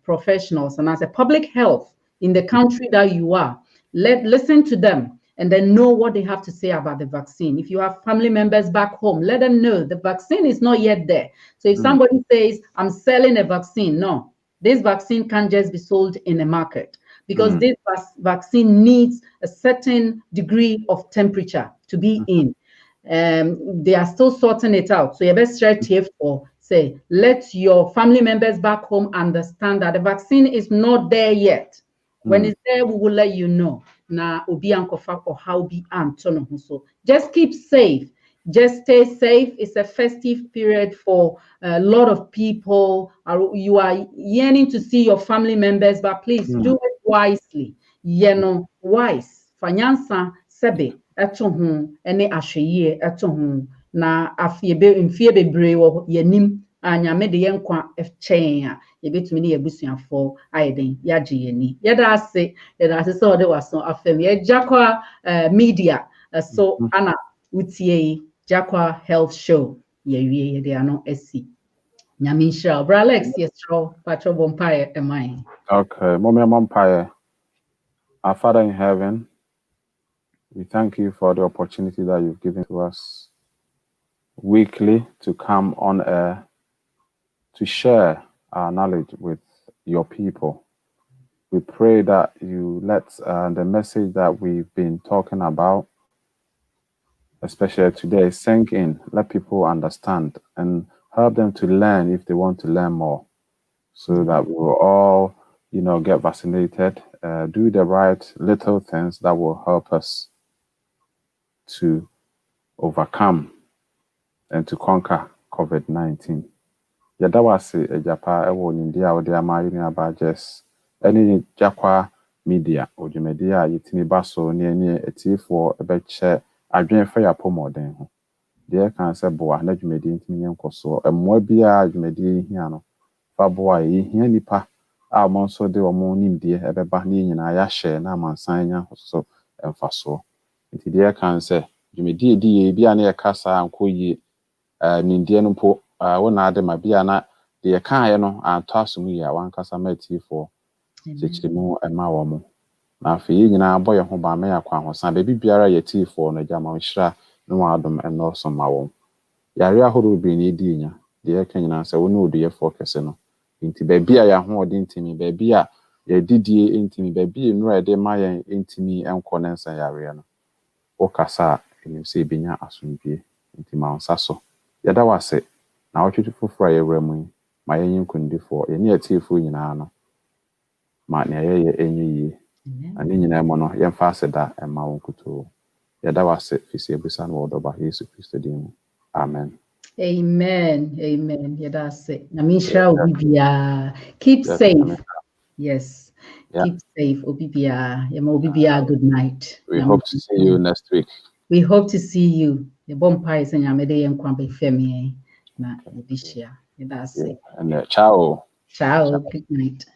professionals, and as a public health in the country that you are, listen to them and then know what they have to say about the vaccine. If you have family members back home, let them know the vaccine is not yet there. So if somebody says, I'm selling a vaccine, no, this vaccine can't just be sold in a market because this vaccine needs a certain degree of temperature to be in. They are still sorting it out. So you best try to say, let your family members back home understand that the vaccine is not there yet. When it's there, we will let you know. Na obi ankofa or how be antono. So just keep safe. Just stay safe. It's a festive period for a lot of people. You are yearning to see your family members, but please do it wisely. Wise. Fanyansa sebe eto ho ene ahweye eto ho na afiebe mfie bebre wo yanim anyame de yenkwa efchen a yebetumi ne yebusuafo ayeden yagye yeni yeda ase so ode waso afem ye jakwa media so ana utie jakwa health show yewie yede ano esi nyame nshira bra Alex yestro patro bompae emai. Okay, Mompire, our Father in heaven, we thank you for the opportunity that you've given to us weekly to come on air to share our knowledge with your people. We pray that you let the message that we've been talking about, especially today, sink in, let people understand and help them to learn if they want to learn more, so that we will all, get vaccinated, do the right little things that will help us to overcome and to conquer COVID-19. Yada wase ejapa ewo India ode ama yuni abajes eni jakwa media odwumedi a yitini baso ne eni etifo ebeche adwen fa ya pomoden ho de kan se boa na dwumedi ntimi yenkoso emmoa bia adwumedi hia no fa boa hia nipa a mo nso de omo nimdie ebeba ne nyina ya hye na amansan nya so emfaso nti de kan se dwumedi edi ye bia na ye kasa ankoyi nindie no po wona ade ma bia na the kind no and toss me ya one customer tea for chichimu and my woman. Now for you know boy home by me akwan san baby biara ye tea for no jama shra no adom and no some my wom. Yare ahoro bi ni di nya de aka nyina sɛ wo no do ye focus no nti baby a ya ho odi ntimi baby a ye didie ntimi baby enura de ma ye ntimi enko ne nsa yare no o kasa enim sɛ binya asomdwie nti ma onsa so yɛda wase na wotwetwe foforo ye wramu ma ye nyinkundifo ye ne atiefo nyina no ma ne ye enye yi ani nyina mo no ye mfa aseda ma won kuto yɛda wase fisi ebusa no wo ba Yesu Kristo din. Amen. Amen. Amen. Yeah, that's it. Namisha Obibia. Keep safe. Yes. Keep safe. Obibia. Yama Obibia, good night. We hope to see you next week. We hope to see you. The bonfire is in Yamede and Kwambe Femi. Na Obishia. Yeah, that's it. And ciao. Ciao. Good night.